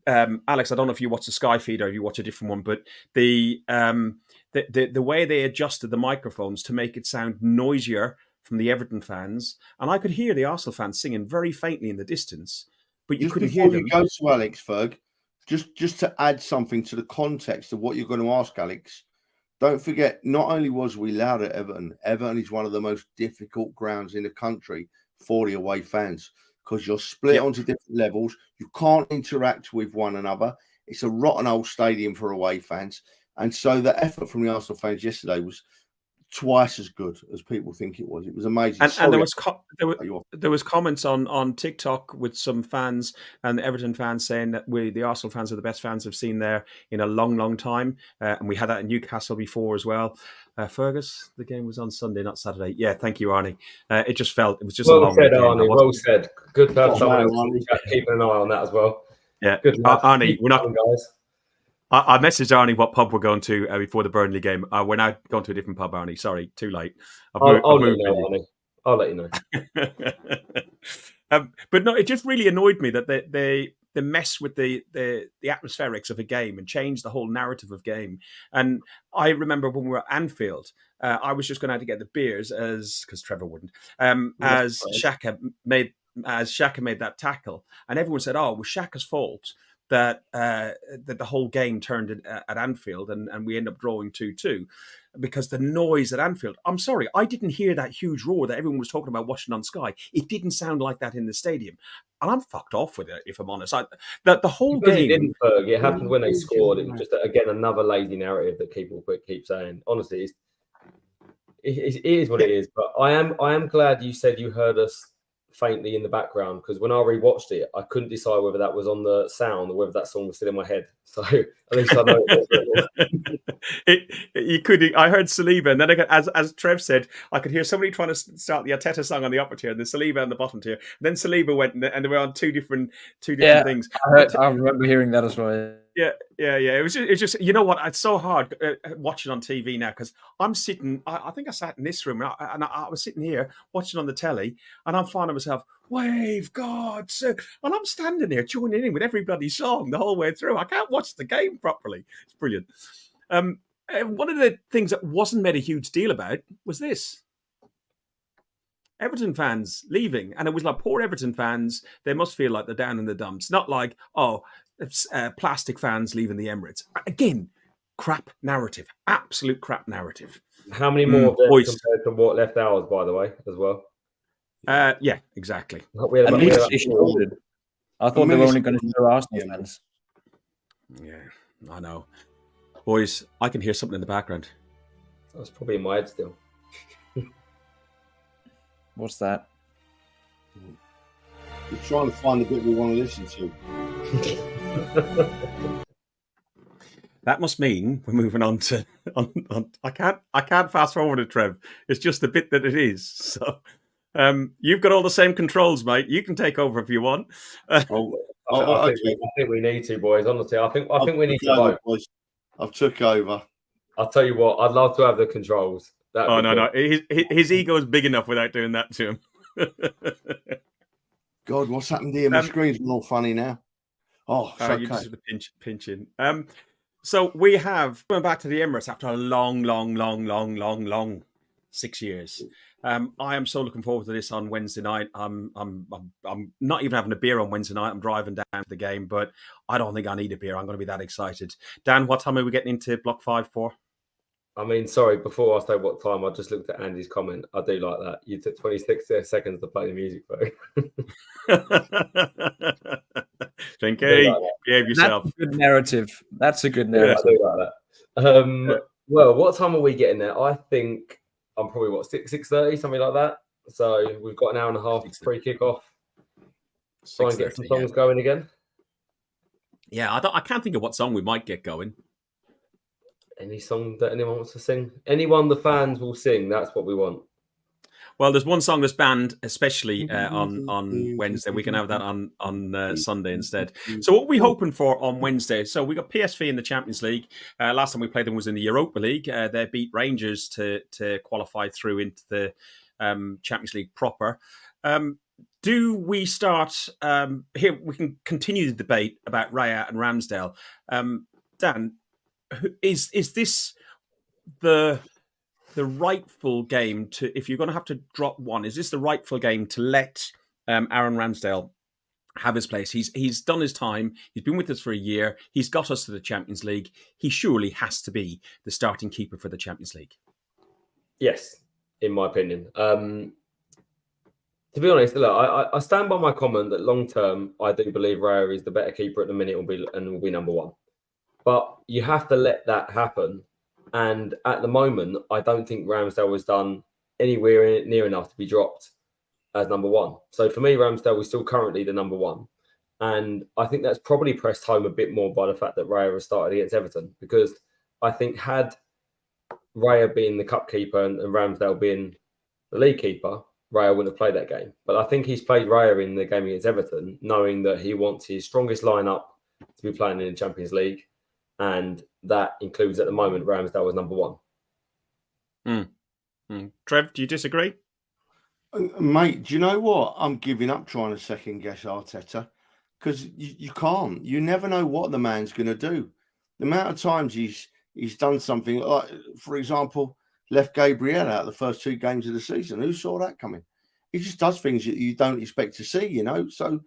Alex, I don't know if you watch the Sky feed or if you watch a different one, but the way they adjusted the microphones to make it sound noisier from the Everton fans, and I could hear the Arsenal fans singing very faintly in the distance, but you couldn't hear them. Before you go to Alex, Ferg, just to add something to the context of what you're going to ask Alex, don't forget, not only was we loud at Everton, Everton is one of the most difficult grounds in the country for the away fans because you're split onto different levels. You can't interact with one another. It's a rotten old stadium for away fans. And so the effort from the Arsenal fans yesterday was twice as good as people think it was. It was amazing. And there was comments on TikTok with some fans and Everton fans saying that the Arsenal fans are the best fans I've seen there in a long, long time. And we had that in Newcastle before as well. Fergus, the game was on Sunday, not Saturday. Yeah, thank you, Arnie. It was just well a long said, game. Arnie. Well said. Good to have someone else keeping an eye on that as well. Yeah, good. Arnie, we're not guys. I messaged Arnie what pub we're going to before the Burnley game. We're now going to a different pub, Arnie. Sorry, too late. I'll let you know, Arnie. I'll let you know. But no, it just really annoyed me that they mess with the atmospherics of a game and change the whole narrative of game. And I remember when we were at Anfield, I was just going out to get the beers because Trevor wouldn't. As Xhaka made that tackle, and everyone said, "Oh, it was Xhaka's fault." That the whole game turned at Anfield and we end up drawing 2-2 because the noise at Anfield. I'm sorry, I didn't hear that huge roar that everyone was talking about watching on Sky. It didn't sound like that in the stadium. And I'm fucked off with it, if I'm honest. The whole game... It didn't, Ferg. It happened when they scored. It was just, again, another lazy narrative that people keep saying. Honestly, it is what it is. But I am glad you said you heard us faintly in the background, because when I rewatched it, I couldn't decide whether that was on the sound or whether that song was still in my head. So at least I know it was. You could. I heard Saliba, and then as Trev said, I could hear somebody trying to start the Arteta song on the upper tier, and then Saliba on the bottom tier. And then Saliba went, and they were on two different things. I remember hearing that as well. Yeah. It was just, you know what? It's so hard watching on TV now because I'm sitting. I think I sat in this room and I was sitting here watching on the telly, and I'm finding myself, wave God, and I'm standing there joining in with everybody's song the whole way through. I can't watch the game properly. It's brilliant. One of the things that wasn't made a huge deal about was this. Everton fans leaving, and it was like poor Everton fans. They must feel like they're down in the dumps. Not like plastic fans leaving the Emirates. Again, crap narrative. Absolute crap narrative. How many more of them compared to what left ours, by the way, as well? Yeah, exactly. I thought they were only going to show Arsenal fans. Yeah, I know. Boys, I can hear something in the background. That's probably in my head still. What's that? We're trying to find the bit we want to listen to. That must mean we're moving on to. I can't fast forward it, Trev. It's just the bit that it is. So, you've got all the same controls, mate. You can take over if you want. I think we need to, boys. Honestly, I think we need to vote. Boys. I've took over. I'll tell you what. I'd love to have the controls. No. His ego is big enough without doing that to him. God, what's happened here? My screen's all funny now. Oh, it's okay. You just pinching. So we have going back to the Emirates after a long 6 years. I am so looking forward to this on Wednesday night. I'm not even having a beer on Wednesday night. I'm driving down to the game, but I don't think I need a beer. I'm going to be that excited. Dan, what time are we getting into Block 5 for? I mean, sorry, before I say what time, I just looked at Andy's comment. I do like that. You took 26 seconds to play the music, bro. Jinky, behave yourself. That's a good narrative. That's a good narrative. Yeah, I do like that. Well, what time are we getting there? I think I'm probably, 6:30, something like that. So we've got an hour and a half pre-kickoff. Try and get some songs going again. Yeah, I can't think of what song we might get going. Any song that anyone wants to sing? Anyone the fans will sing, that's what we want. Well, there's one song that's banned, especially on Wednesday. We can have that on Sunday instead. So what are we hoping for on Wednesday? So we got PSV in the Champions League. Last time we played them was in the Europa League. They beat Rangers to qualify through into the Champions League proper. Do we start here? We can continue the debate about Raya and Ramsdale. Dan, is this the rightful game to, if you're going to have to drop one, is this the rightful game to let Aaron Ramsdale have his place. He's done his time. He's been with us for a year. He's got us to the Champions League. He surely has to be the starting keeper for the Champions League. Yes, in my opinion. To be honest, look, I stand by my comment that long term, I do believe Raya is the better keeper at the minute and will be number one. But you have to let that happen. And at the moment, I don't think Ramsdale has done anywhere near enough to be dropped as number one. So for me, Ramsdale is still currently the number one. And I think that's probably pressed home a bit more by the fact that Raya has started against Everton. Because I think had Raya being the cup keeper and Ramsdale being the league keeper, Raya wouldn't have played that game. But I think he's played Raya in the game against Everton, knowing that he wants his strongest lineup to be playing in the Champions League. And that includes, at the moment, Ramsdale was number one. Trev, do you disagree? Mate, do you know what? I'm giving up trying to second guess Arteta because you can't. You never know what the man's going to do. The amount of times he's done something like, for example, left Gabriel out the first 2 games of the season. Who saw that coming? He just does things that you don't expect to see, you know. So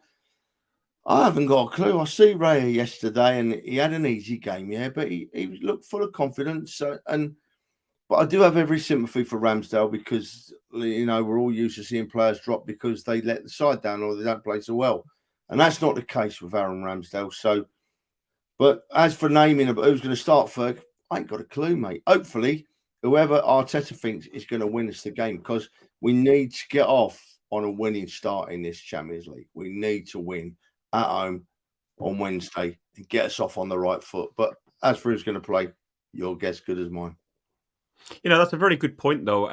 I haven't got a clue. I see Raya yesterday, and he had an easy game, yeah, but he looked full of confidence. But I do have every sympathy for Ramsdale because, you know, we're all used to seeing players drop because they let the side down or they don't play so well. And that's not the case with Aaron Ramsdale. So, but as for naming who's going to start, Ferg, I ain't got a clue, mate. Hopefully, whoever Arteta thinks is going to win us the game because we need to get off on a winning start in this Champions League. We need to win at home on Wednesday and get us off on the right foot. But as for who's going to play, your guess good as mine. You know, that's a very good point, though,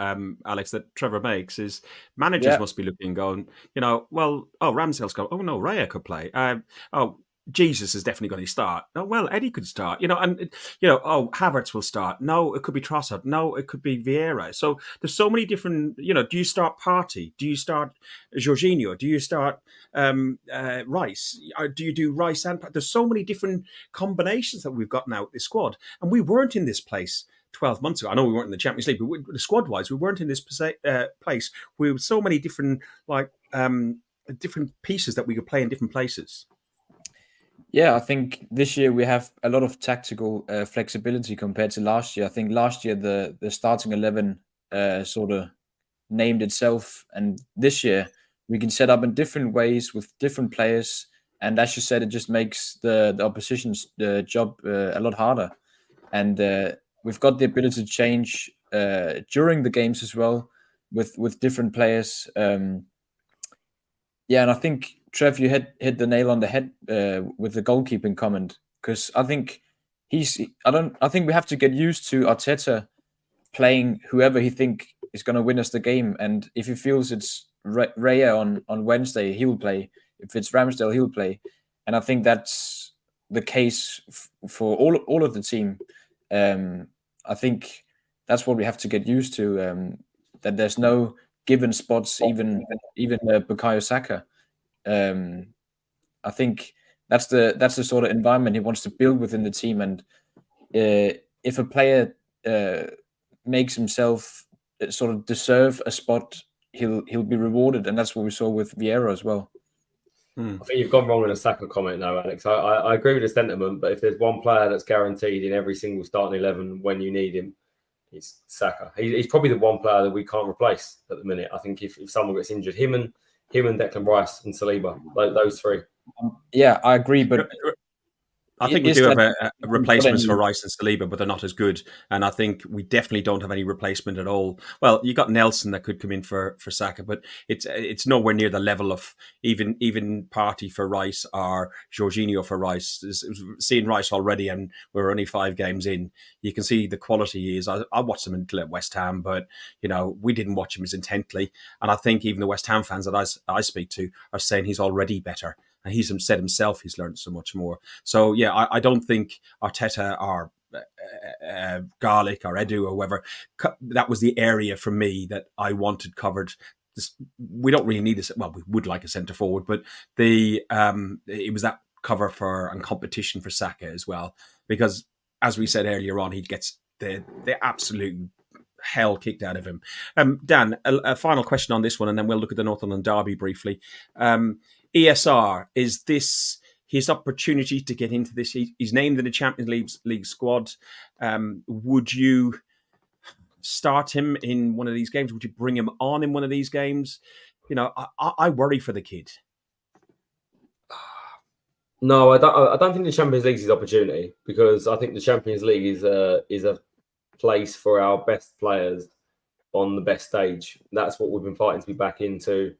Alex, that Trevor makes, is managers must be looking and going, you know, well, Ramsdale's gone, oh, no, Raya could play. Jesus is definitely going to start. Oh, well, Eddie could start, you know, and, you know, Havertz will start. No, it could be Trossard. No, it could be Vieira. So there's so many different, you know, do you start Partey? Do you start Jorginho? Do you start Rice? Or do you do Rice and There's so many different combinations that we've got now with this squad. And we weren't in this place 12 months ago. I know we weren't in the Champions League, but squad-wise, we weren't in this place. We had so many different, different pieces that we could play in different places. Yeah, I think this year we have a lot of tactical flexibility compared to last year. I think last year the starting 11 sort of named itself, and this year we can set up in different ways with different players. And as you said, it just makes the opposition's job a lot harder. And we've got the ability to change during the games as well with different players. And I think Trev, you hit the nail on the head with the goalkeeping comment, because I think I think we have to get used to Arteta playing whoever he think is going to win us the game, and if he feels it's Raya on Wednesday, he will play. If it's Ramsdale, he'll play, and I think that's the case for all of the team. I think that's what we have to get used to. That there's no given spots, even Bukayo Saka. I think that's the sort of environment he wants to build within the team. And if a player makes himself sort of deserve a spot, he'll be rewarded, and that's what we saw with Vieira as well. I think you've gone wrong with a Saka comment now, Alex. I agree with the sentiment, but if there's one player that's guaranteed in every single starting 11 when you need him, it's Saka. He's probably the one player that we can't replace at the minute. I think if someone gets injured, him and Declan Rice and Saliba, those three. Yeah, I agree, but I think we do have replacements for Rice and Saliba, but they're not as good. And I think we definitely don't have any replacement at all. Well, you got Nelson that could come in for Saka, but it's nowhere near the level of even Partey for Rice or Jorginho for Rice. Seeing Rice already, and we're only 5 games in, you can see the quality he is. I watched him until at West Ham, but you know, we didn't watch him as intently. And I think even the West Ham fans that I speak to are saying he's already better. And he's said himself he's learned so much more. So, yeah, I don't think Arteta or Garlic or Edu or whoever, that was the area for me that I wanted covered. We don't really need this. Well, we would like a centre forward, but it was that cover for and competition for Saka as well. Because, as we said earlier on, he gets the absolute hell kicked out of him. Dan, a final question on this one, and then we'll look at the Northumberland derby briefly. ESR, is this his opportunity to get into this? He's named in the Champions League squad. Would you start him in one of these games? Would you bring him on in one of these games? I worry for the kid. No, I don't think the Champions League is his opportunity, because I think the Champions League is a place for our best players on the best stage. That's what we've been fighting to be back into.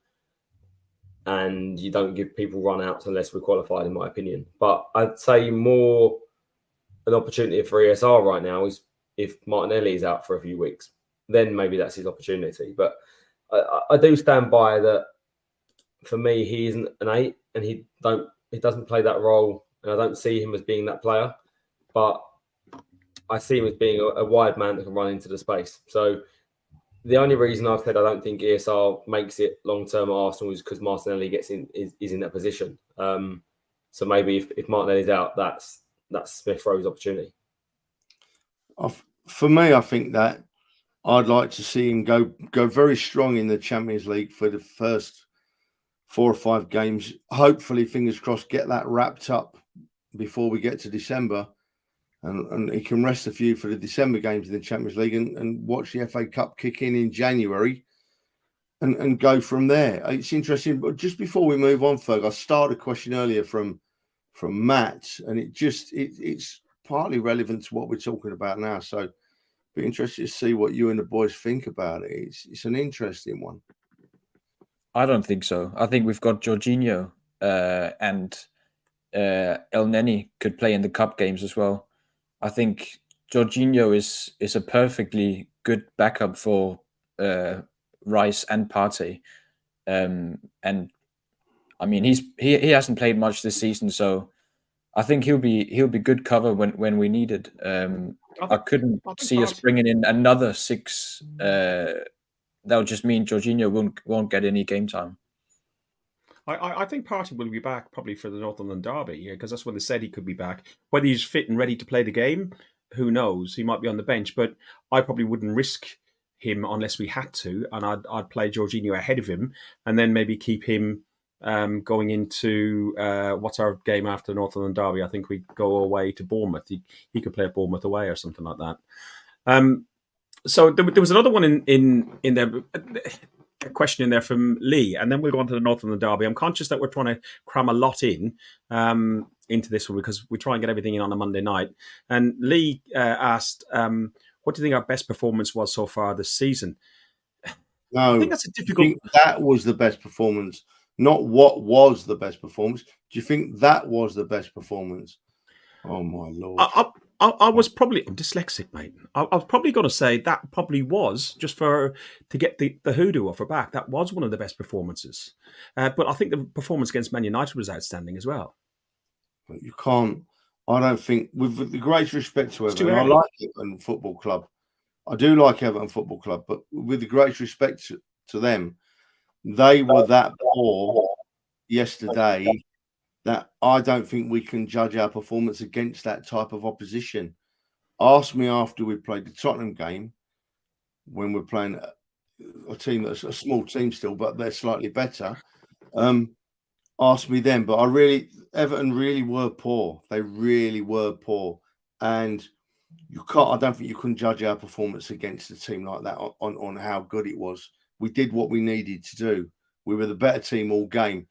And you don't give people run outs unless we're qualified, in my opinion. But I'd say more an opportunity for ESR right now is if Martinelli is out for a few weeks, then maybe that's his opportunity. But I do stand by that. For me, he isn't an 8, and he doesn't play that role, and I don't see him as being that player. But I see him as being a wide man that can run into the space. So the only reason I've said I don't think ESR makes it long term at Arsenal is because Martinelli is in that position. So maybe if Martinelli's out, that's Smith Rowe's opportunity. For me, I think that I'd like to see him go very strong in the Champions League for the first 4 or 5 games. Hopefully, fingers crossed, get that wrapped up before we get to December. And he can rest a few for the December games in the Champions League and watch the FA Cup kick in January and go from there. It's interesting. But just before we move on, Ferg, I started a question earlier from Matt, and it's partly relevant to what we're talking about now. So be interested to see what you and the boys think about it. It's an interesting one. I don't think so. I think we've got Jorginho and El Neni could play in the cup games as well. I think Jorginho is a perfectly good backup for Rice and Partey, and I mean he hasn't played much this season, so I think he'll be good cover when we need it. I couldn't see us bringing in another 6. That would just mean Jorginho won't get any game time. I think Partey will be back probably for the Northumberland derby, because that's when they said he could be back. Whether he's fit and ready to play the game, who knows? He might be on the bench, but I probably wouldn't risk him unless we had to, and I'd play Jorginho ahead of him, and then maybe keep him going into what's our game after the Northumberland derby? I think we go away to Bournemouth. He could play at Bournemouth away or something like that. So there was another one in there. A question in there from Lee, and then we'll go on to the Northumberland derby. I'm conscious that we're trying to cram a lot into this one because we try and get everything in on a Monday night. And Lee asked, what do you think our best performance was so far this season? No, I think that's a difficult. That was the best performance, not what was the best performance. Do you think that was the best performance? Oh my Lord! I was probably, I'm dyslexic, mate. I was probably going to say that probably was just to get the hoodoo off her back. That was one of the best performances. But I think the performance against Man United was outstanding as well. You can't. I don't think, with the greatest respect to Everton, I like Everton Football Club. I do like Everton Football Club, but with the greatest respect to them, they were that poor yesterday that I don't think we can judge our performance against that type of opposition. Ask me after we played the Tottenham game, when we're playing a team that's a small team still, but they're slightly better. Ask me then. But Everton really were poor. They really were poor. And I don't think you can judge our performance against a team like that on how good it was. We did what we needed to do. We were the better team all game.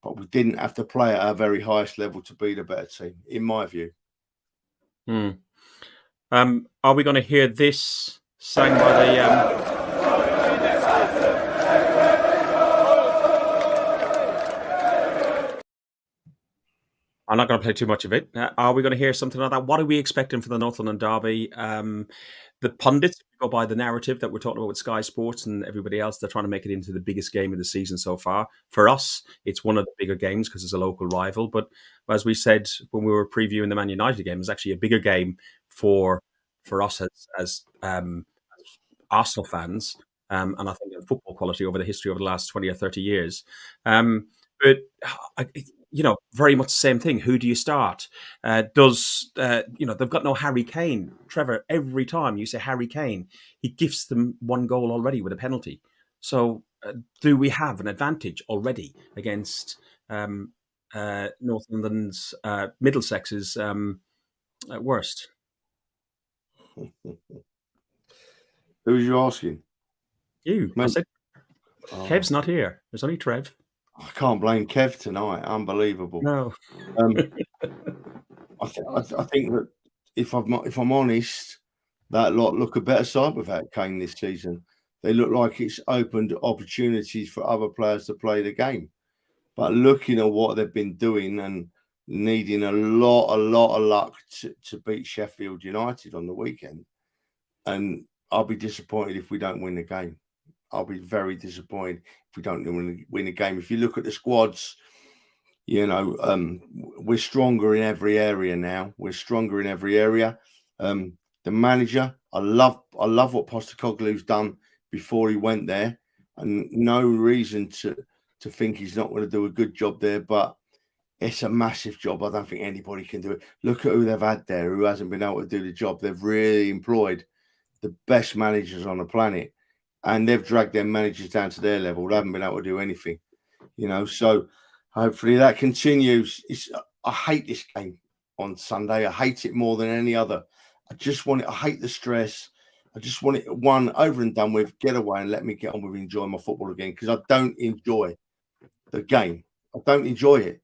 But we didn't have to play at our very highest level to be the better team, in my view. Are we going to hear this sang by the... I'm not going to play too much of it. Are we going to hear something like that? What are we expecting for the Northumberland derby? The pundits go by the narrative that we're talking about with Sky Sports and everybody else. They're trying to make it into the biggest game of the season so far. For us, it's one of the bigger games because it's a local rival. But as we said when we were previewing the Man United game, it's actually a bigger game for us as Arsenal fans. And I think the football quality over the history over the last 20 or 30 years. Very much the same thing. Who do you start? They've got no Harry Kane. Trevor, every time you say Harry Kane, he gifts them one goal already with a penalty. So, do we have an advantage already against North London's Middlesex's worst? Who was you asking? You. I Me? said Oh, Kev's not here. There's only Trev. I can't blame Kev tonight. Unbelievable. No. I think that if I'm honest, that lot look a better side without Kane this season. They look like it's opened opportunities for other players to play the game. But looking at what they've been doing and needing a lot of luck to beat Sheffield United on the weekend, and I'll be disappointed if we don't win the game. I'll be very disappointed if we don't win the game. If you look at the squads, you know, we're stronger in every area now. We're stronger in every area. The manager, I love what Postecoglou's done before he went there, and no reason to think he's not going to do a good job there. But it's a massive job. I don't think anybody can do it. Look at who they've had there who hasn't been able to do the job. They've really employed the best managers on the planet, and they've dragged their managers down to their level. They haven't been able to do anything, you know. So hopefully that continues. I hate this game on Sunday. I hate it more than any other. I just want it. I hate the stress. I just want it one over and done with, get away and let me get on with enjoying my football again, because I don't enjoy the game. I don't enjoy it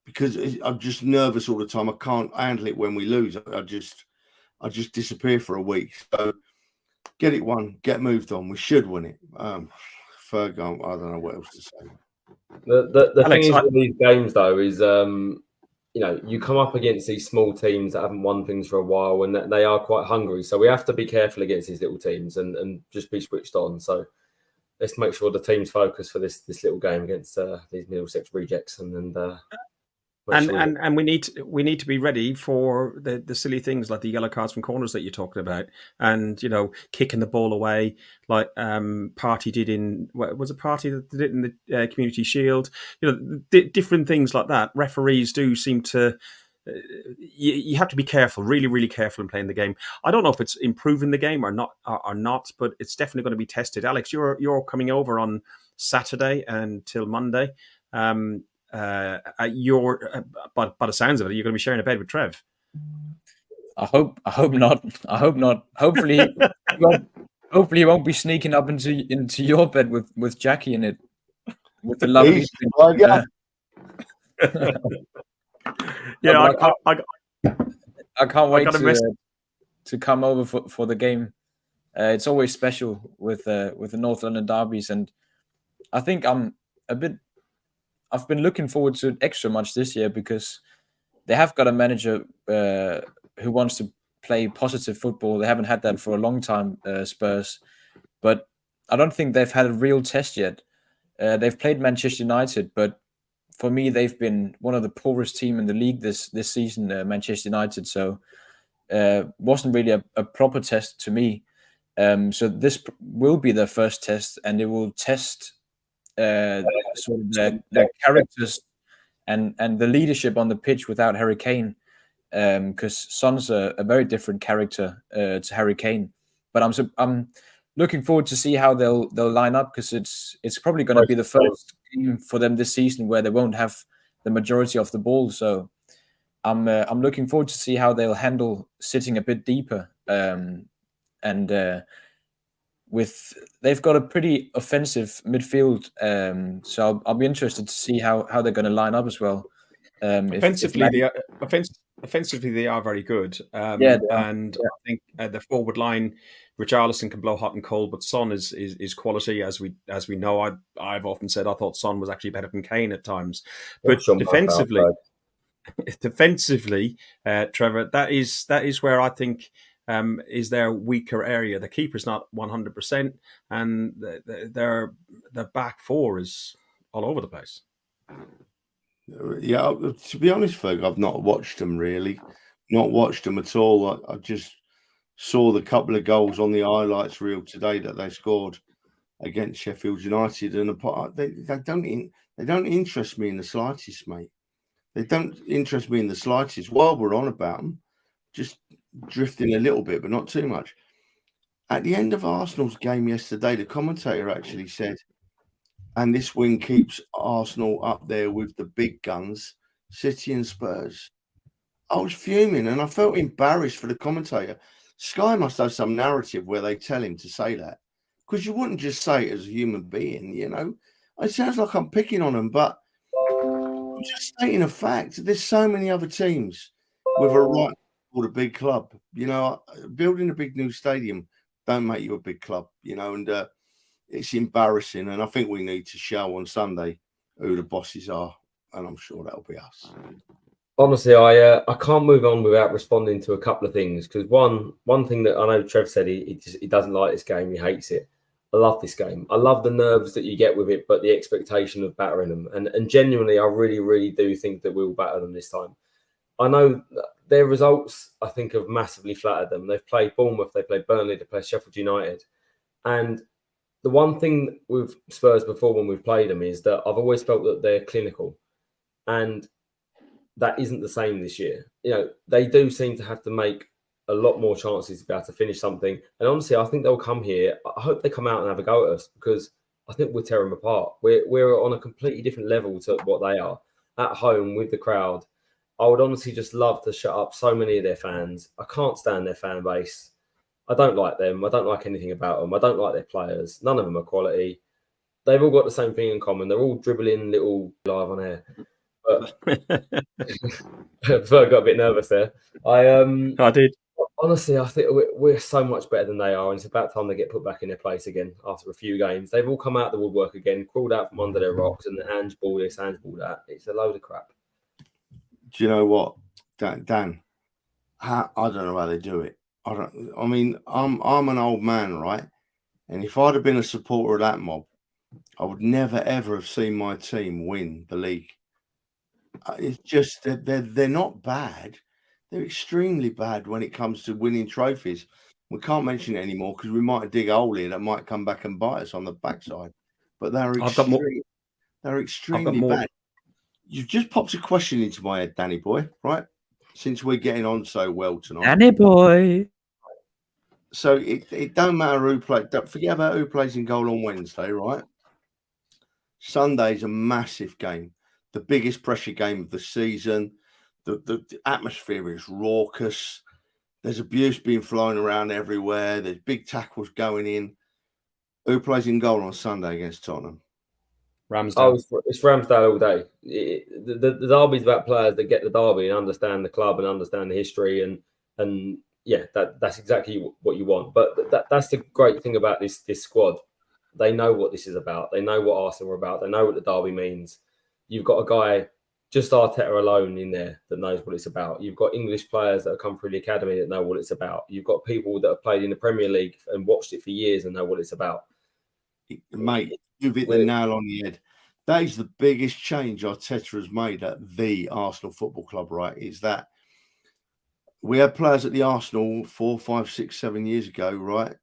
because I'm just nervous all the time. I can't handle it when we lose. I just disappear for a week. So get it won, get moved on. We should win it. Fergus, I don't know what else to say. The Alex, thing is with these games, though, is you know, you come up against these small teams that haven't won things for a while, and they are quite hungry. So we have to be careful against these little teams and just be switched on. So let's make sure the team's focused for this little game against these Middlesex rejects, and we need to be ready for the silly things like the yellow cards from corners that you're talking about, and you know, kicking the ball away like Party did in was it Party that did it in the Community Shield. You know, different things like that. Referees do seem to. You have to be careful, really, really careful in playing the game. I don't know if it's improving the game or not, but it's definitely going to be tested. Alex, you're coming over on Saturday until Monday. By the sounds of it, you're going to be sharing a bed with Trev. I hope not. Hopefully, he won't be sneaking up into your bed with Jackie in it, with the lovely. Yeah, I can't wait to come over for the game. It's always special with the North London derbies, and I think I've been looking forward to it extra much this year because they have got a manager who wants to play positive football. They haven't had that for a long time, Spurs, but I don't think they've had a real test yet. They've played Manchester United, but for me, they've been one of the poorest team in the league this season, Manchester United. So wasn't really a proper test to me. So this will be their first test, and it will test sort of their characters and the leadership on the pitch without Harry Kane, because Son's a very different character to Harry Kane. But I'm looking forward to see how they'll line up, because it's probably going to be the first game for them this season where they won't have the majority of the ball. So I'm looking forward to see how they'll handle sitting a bit deeper, they've got a pretty offensive midfield, so I'll be interested to see how they're going to line up as well. Offensively, they are very good. I think the forward line, Richarlison can blow hot and cold, but Son is quality, as we know. I've often said I thought Son was actually better than Kane at times, but defensively, Trevor, that is where I think. Is their weaker area. The keeper's not 100%, and their back four is all over the place. Yeah, to be honest, Ferg, I've not watched them really, not watched them at all. I just saw the couple of goals on the highlights reel today that they scored against Sheffield United, and they don't interest me in the slightest, mate. They don't interest me in the slightest. While we're on about them, just drifting a little bit, but not too much. At the end of Arsenal's game yesterday, the commentator actually said, and this win keeps Arsenal up there with the big guns, City and Spurs. I was fuming and I felt embarrassed for the commentator. Sky must have some narrative where they tell him to say that, because you wouldn't just say it as a human being, you know. It sounds like I'm picking on them, but I'm just stating a fact. There's so many other teams with a right for a big club. You know, building a big new stadium don't make you a big club, you know, and it's embarrassing. And I think we need to show on Sunday who the bosses are, and I'm sure that'll be us. Honestly, I can't move on without responding to a couple of things, because one thing that I know Trev said he doesn't like this game, he hates it. I love this game. I love the nerves that you get with it, but the expectation of battering them. And genuinely, I really, really do think that we'll batter them this time. I know their results, I think, have massively flattered them. They've played Bournemouth, they played Burnley, they played Sheffield United. And the one thing with Spurs before when we've played them is that I've always felt that they're clinical. And that isn't the same this year. You know, they do seem to have to make a lot more chances to be able to finish something. And honestly, I think they'll come here. I hope they come out and have a go at us, because I think we'll tear them apart. We're on a completely different level to what they are. At home with the crowd, I would honestly just love to shut up so many of their fans. I can't stand their fan base. I don't like them. I don't like anything about them. I don't like their players. None of them are quality. They've all got the same thing in common. They're all dribbling little live on air. But I got a bit nervous there. I did. Honestly, I think we're so much better than they are, and it's about time they get put back in their place again after a few games. They've all come out the woodwork again, crawled out from under their rocks, and handball this, handball that. It's a load of crap. Do you know what, Dan? I don't know how they do it. I mean, I'm an old man, right? And if I'd have been a supporter of that mob, I would never ever have seen my team win the league. It's just that they're not bad. They're extremely bad when it comes to winning trophies. We can't mention it anymore because we might dig a hole here that might come back and bite us on the backside. But they're extremely bad. You've just popped a question into my head, Danny boy, right? Since we're getting on so well tonight. Danny boy. So it don't matter who plays. Forget about who plays in goal on Wednesday, right? Sunday's a massive game. The biggest pressure game of the season. The atmosphere is raucous. There's abuse being flown around everywhere. There's big tackles going in. Who plays in goal on Sunday against Tottenham? Ramsdale. Oh, it's Ramsdale all day. The derby's about players that get the derby and understand the club and understand the history, and yeah, that's exactly what you want. But that's the great thing about this squad. They know what this is about. They know what Arsenal are about. They know what the derby means. You've got a guy, just Arteta alone in there, that knows what it's about. You've got English players that have come through the academy that know what it's about. You've got people that have played in the Premier League and watched it for years and know what it's about. Mate, you've hit the nail on the head. That is the biggest change Arteta has made at the Arsenal Football Club, right? Is that we had players at the Arsenal 4, 5, 6, 7 years ago, right,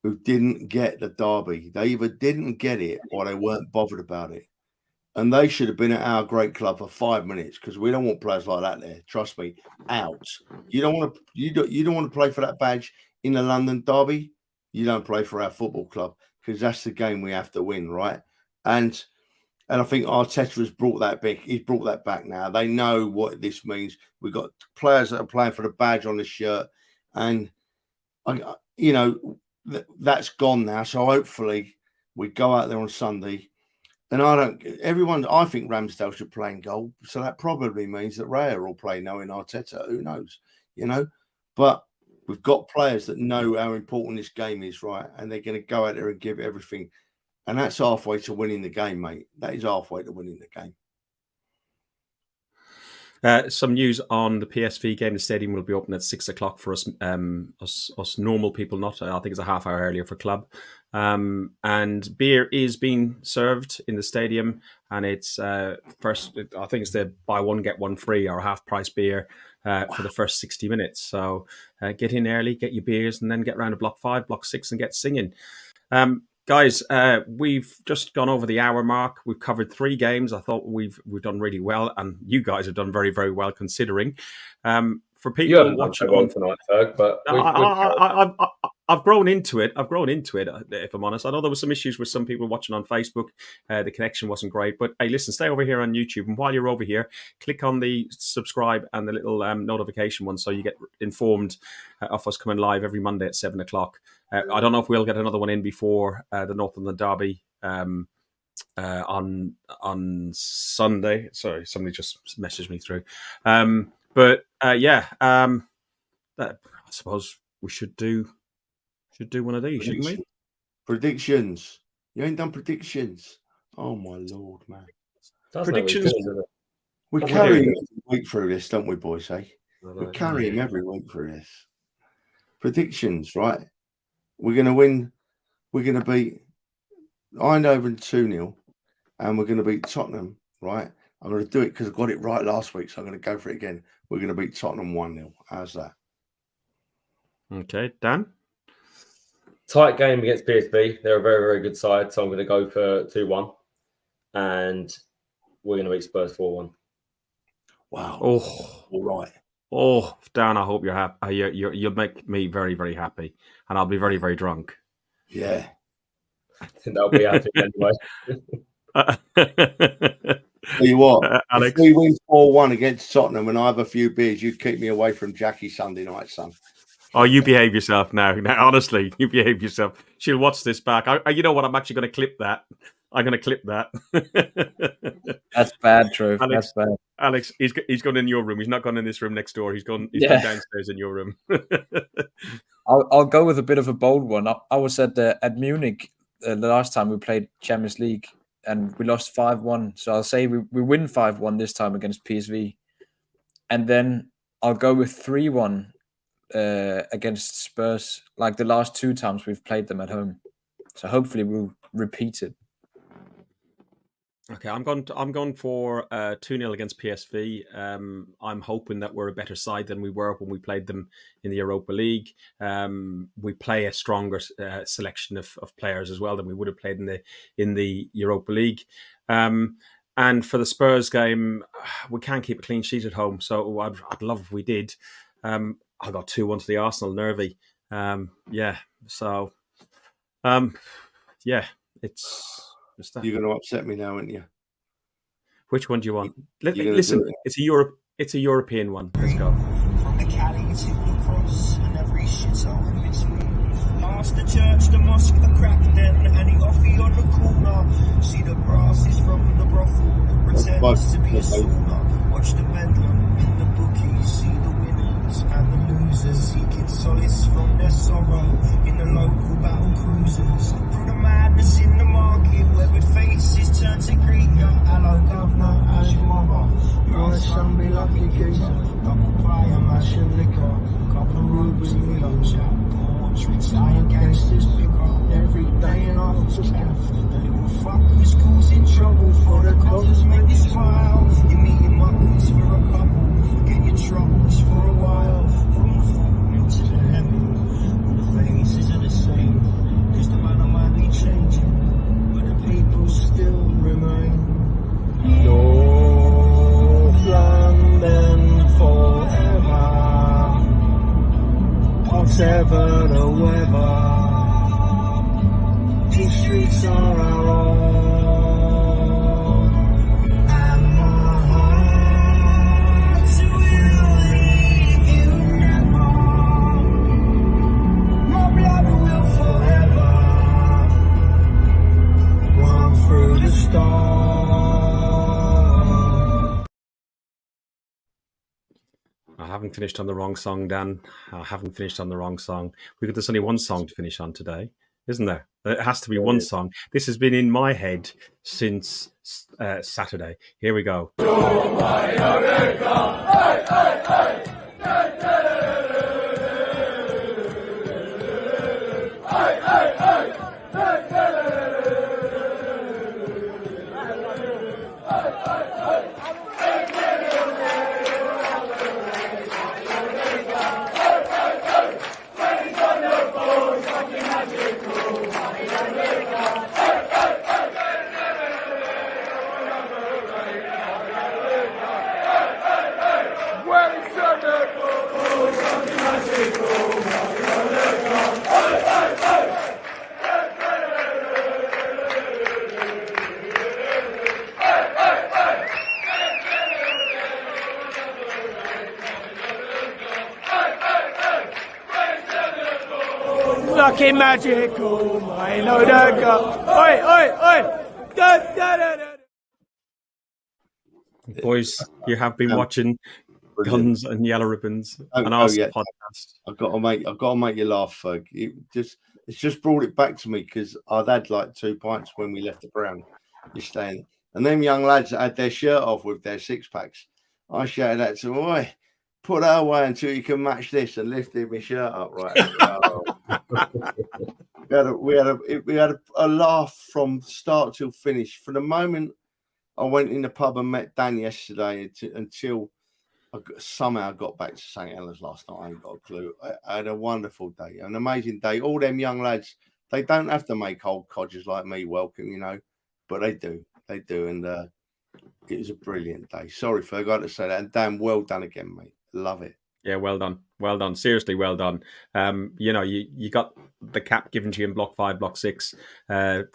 who didn't get the derby. They either didn't get it or they weren't bothered about it. And they should have been at our great club for 5 minutes, because we don't want players like that there. Trust me, out. You don't want to play for that badge in the London derby. You don't play for our football club, because that's the game we have to win, right? And I think Arteta has brought that back. He's brought that back now. They know what this means. We've got players that are playing for the badge on the shirt, and that's gone now. So hopefully we go out there on Sunday. And I think Ramsdale should play in goal. So that probably means that Raya will play knowing Arteta. Who knows? But we've got players that know how important this game is, right? And they're going to go out there and give everything. And that's halfway to winning the game, mate. That is halfway to winning the game. Some news on the PSV game. The stadium will be open at 6 o'clock for us normal people. Not, I think it's a half hour earlier for club. And beer is being served in the stadium, and it's first. I think it's the buy one get one free or half price beer for the first 60 minutes. So get in early, get your beers, and then get round to block 5, block 6, and get singing. Guys, we've just gone over the hour mark. We've covered 3 games. I thought we've done really well, and you guys have done very, very well considering. For people watching on tonight, Ferg, but I've grown into it. If I'm honest. I know there was some issues with some people watching on Facebook. The connection wasn't great. But hey, listen, stay over here on YouTube. And while you're over here, click on the subscribe and the little notification one so you get informed of us coming live every Monday at 7 o'clock. I don't know if we'll get another one in before the Northumberland Derby on Sunday. Sorry, somebody just messaged me through. I suppose we should do one of these, shouldn't we? Predictions. You ain't done predictions. Oh my lord, man. Predictions. We carry him every week through this, don't we, boys? We carry him every week through this. Predictions, right? We're going to win. We're going to beat Eindhoven 2-0, and we're going to beat Tottenham, right? I'm going to do it because I got it right last week, so I'm going to go for it again. We're going to beat Tottenham 1-0. How's that? Okay, Dan? Tight game against PSV. They're a very, very good side, so I'm going to go for 2-1. And we're going to beat Spurs 4-1. Wow. Oh, all right. Oh, Dan, I hope you're happy. You'll make me very, very happy. And I'll be very, very drunk. Yeah. I think that'll be happy anyway. Tell you what, Alex. if we win 4-1 against Tottenham and I have a few beers, you keep me away from Jackie Sunday night, son. Oh, you behave yourself now. Now, honestly, you behave yourself. She'll watch this back. You know what? I'm actually going to clip that. I'm going to clip that. That's bad, Trev. Alex, That's bad. Alex, he's gone in your room. He's not gone in this room next door. He's gone downstairs in your room. I'll go with a bit of a bold one. I was at Munich the last time we played Champions League, and we lost 5-1. So I'll say we win 5-1 this time against PSV. And then I'll go with 3-1 against Spurs, like the last 2 times we've played them at home. So hopefully we'll repeat it. Okay, I'm going for 2-0 against PSV. I'm hoping that we're a better side than we were when we played them in the Europa League. We play a stronger selection of players as well than we would have played in the Europa League. And for the Spurs game, we can't keep a clean sheet at home, so I'd love if we did. I got 2-1 to the Arsenal, nervy. It's that. You're going to upset me now, aren't you? Which one do you want? Listen, it's a European one. Let's go. From the Cali to the cross and every shithole in between. Past the church, the mosque, the crack den, and the offie on the corner. See the brasses from the brothel that pretends to be a sauna. Watch the bedlam in the bookies, see the winners and the losers seeking solace from their sorrow in the local battle cruisers. Through the madness in the market where with faces turn to greet ya. Hello governor, how's your mama? You're a son, be lucky geezer. Double pie and mash and liquor. Couple of rubies in the lunch out. Portraits, iron gangsters pick up every day and after scaff. The little fuckers causing trouble for the cause make you smile. You're meeting muckers for a couple. Forget your troubles for a while. From the fall to the heaven, all the faces are the same. Cause the man might be changing, but the people still remain. North London forever, whatever the weather, these streets are our own, and my heart will leave you never. My blood will forever run through the storm. I haven't finished on the wrong song, Dan. I haven't finished on the wrong song. There's only one song to finish on today, isn't there? It has to be one song. This has been in my head since Saturday. Here we go. Well, fucking magical. I know the God. Oi, oi, oi. Da, da, da, da. Boys, you have been watching Brilliant. Guns and Yellow Ribbons, Oh, an oh, Arsenal yeah. podcast. I've got to make you laugh, Ferg. It's just brought it back to me because I'd had like 2 pints when we left the ground. You're staying, and them young lads that had their shirt off with their 6-packs. I shouted out to them, "Oi, put that away until you can match this," and lifted my shirt up. Right, we had a laugh from start till finish. From the moment I went in the pub and met Dan yesterday until I somehow got back to St. Helens last night. I ain't got a clue. I had a wonderful day, an amazing day. All them young lads, they don't have to make old codgers like me welcome, but they do. They do. And it was a brilliant day. Sorry, Ferg, I got to say that. And Dan, well done again, mate. Love it. Yeah, well done. Well done. Seriously, well done. You got the cap given to you in Block 5, Block 6.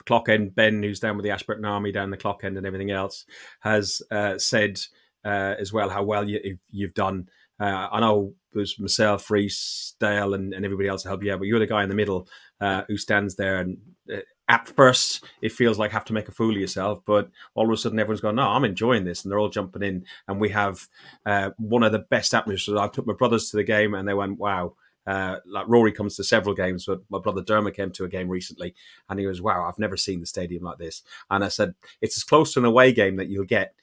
Clock end, Ben, who's down with the Ashburton Army down the clock end and everything else, has said as well how well you've done. I know there's myself, Reece, Dale, and everybody else to help you out, but you're the guy in the middle who stands there and at first it feels like have to make a fool of yourself, but all of a sudden everyone's going, no, I'm enjoying this, and they're all jumping in, and we have one of the best atmospheres. I took my brothers to the game and they went, wow. Like Rory comes to several games, but my brother Dermot came to a game recently and he was, wow, I've never seen the stadium like this. And I said, it's as close to an away game that you'll get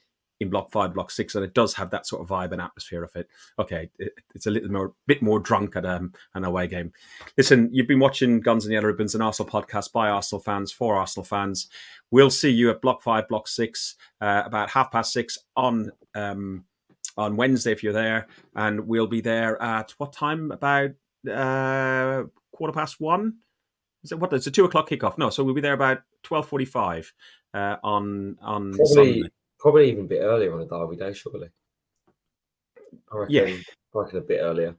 in Block 5, Block 6, and it does have that sort of vibe and atmosphere of it. Okay, it's a bit more drunk at an away game. Listen, you've been watching Guns and Yellow Ribbons, an Arsenal podcast by Arsenal fans for Arsenal fans. We'll see you at Block 5, Block 6 about 6:30 on Wednesday if you're there, and we'll be there at what time? About 1:15. Is it what? It's a 2:00 kickoff. No, so we'll be there about 12:45 on Sunday. Probably even a bit earlier on a derby day, surely. I reckon, Yeah. I reckon a bit earlier.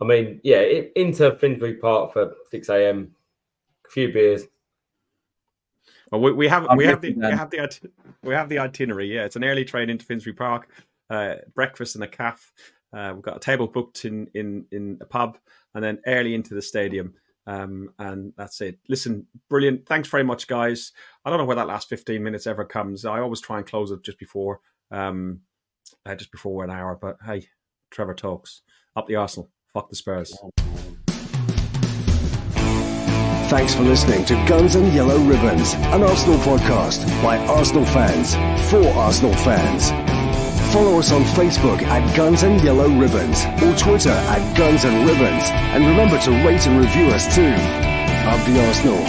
I mean, yeah, into Finsbury Park for 6 a.m. A few beers. Well, we have the itinerary. Yeah, it's an early train into Finsbury Park, breakfast in a cafe. We've got a table booked in a pub, and then early into the stadium. And that's it. Listen, brilliant. Thanks very much, guys. I don't know where that last 15 minutes ever comes. I always try and close it just before an hour. But hey, Trevor talks. Up the Arsenal. Fuck the Spurs. Thanks for listening to Guns and Yellow Ribbons, an Arsenal podcast by Arsenal fans for Arsenal fans. Follow us on Facebook at Guns and Yellow Ribbons or Twitter at Guns and Ribbons. And remember to rate and review us too. Up the Arsenal.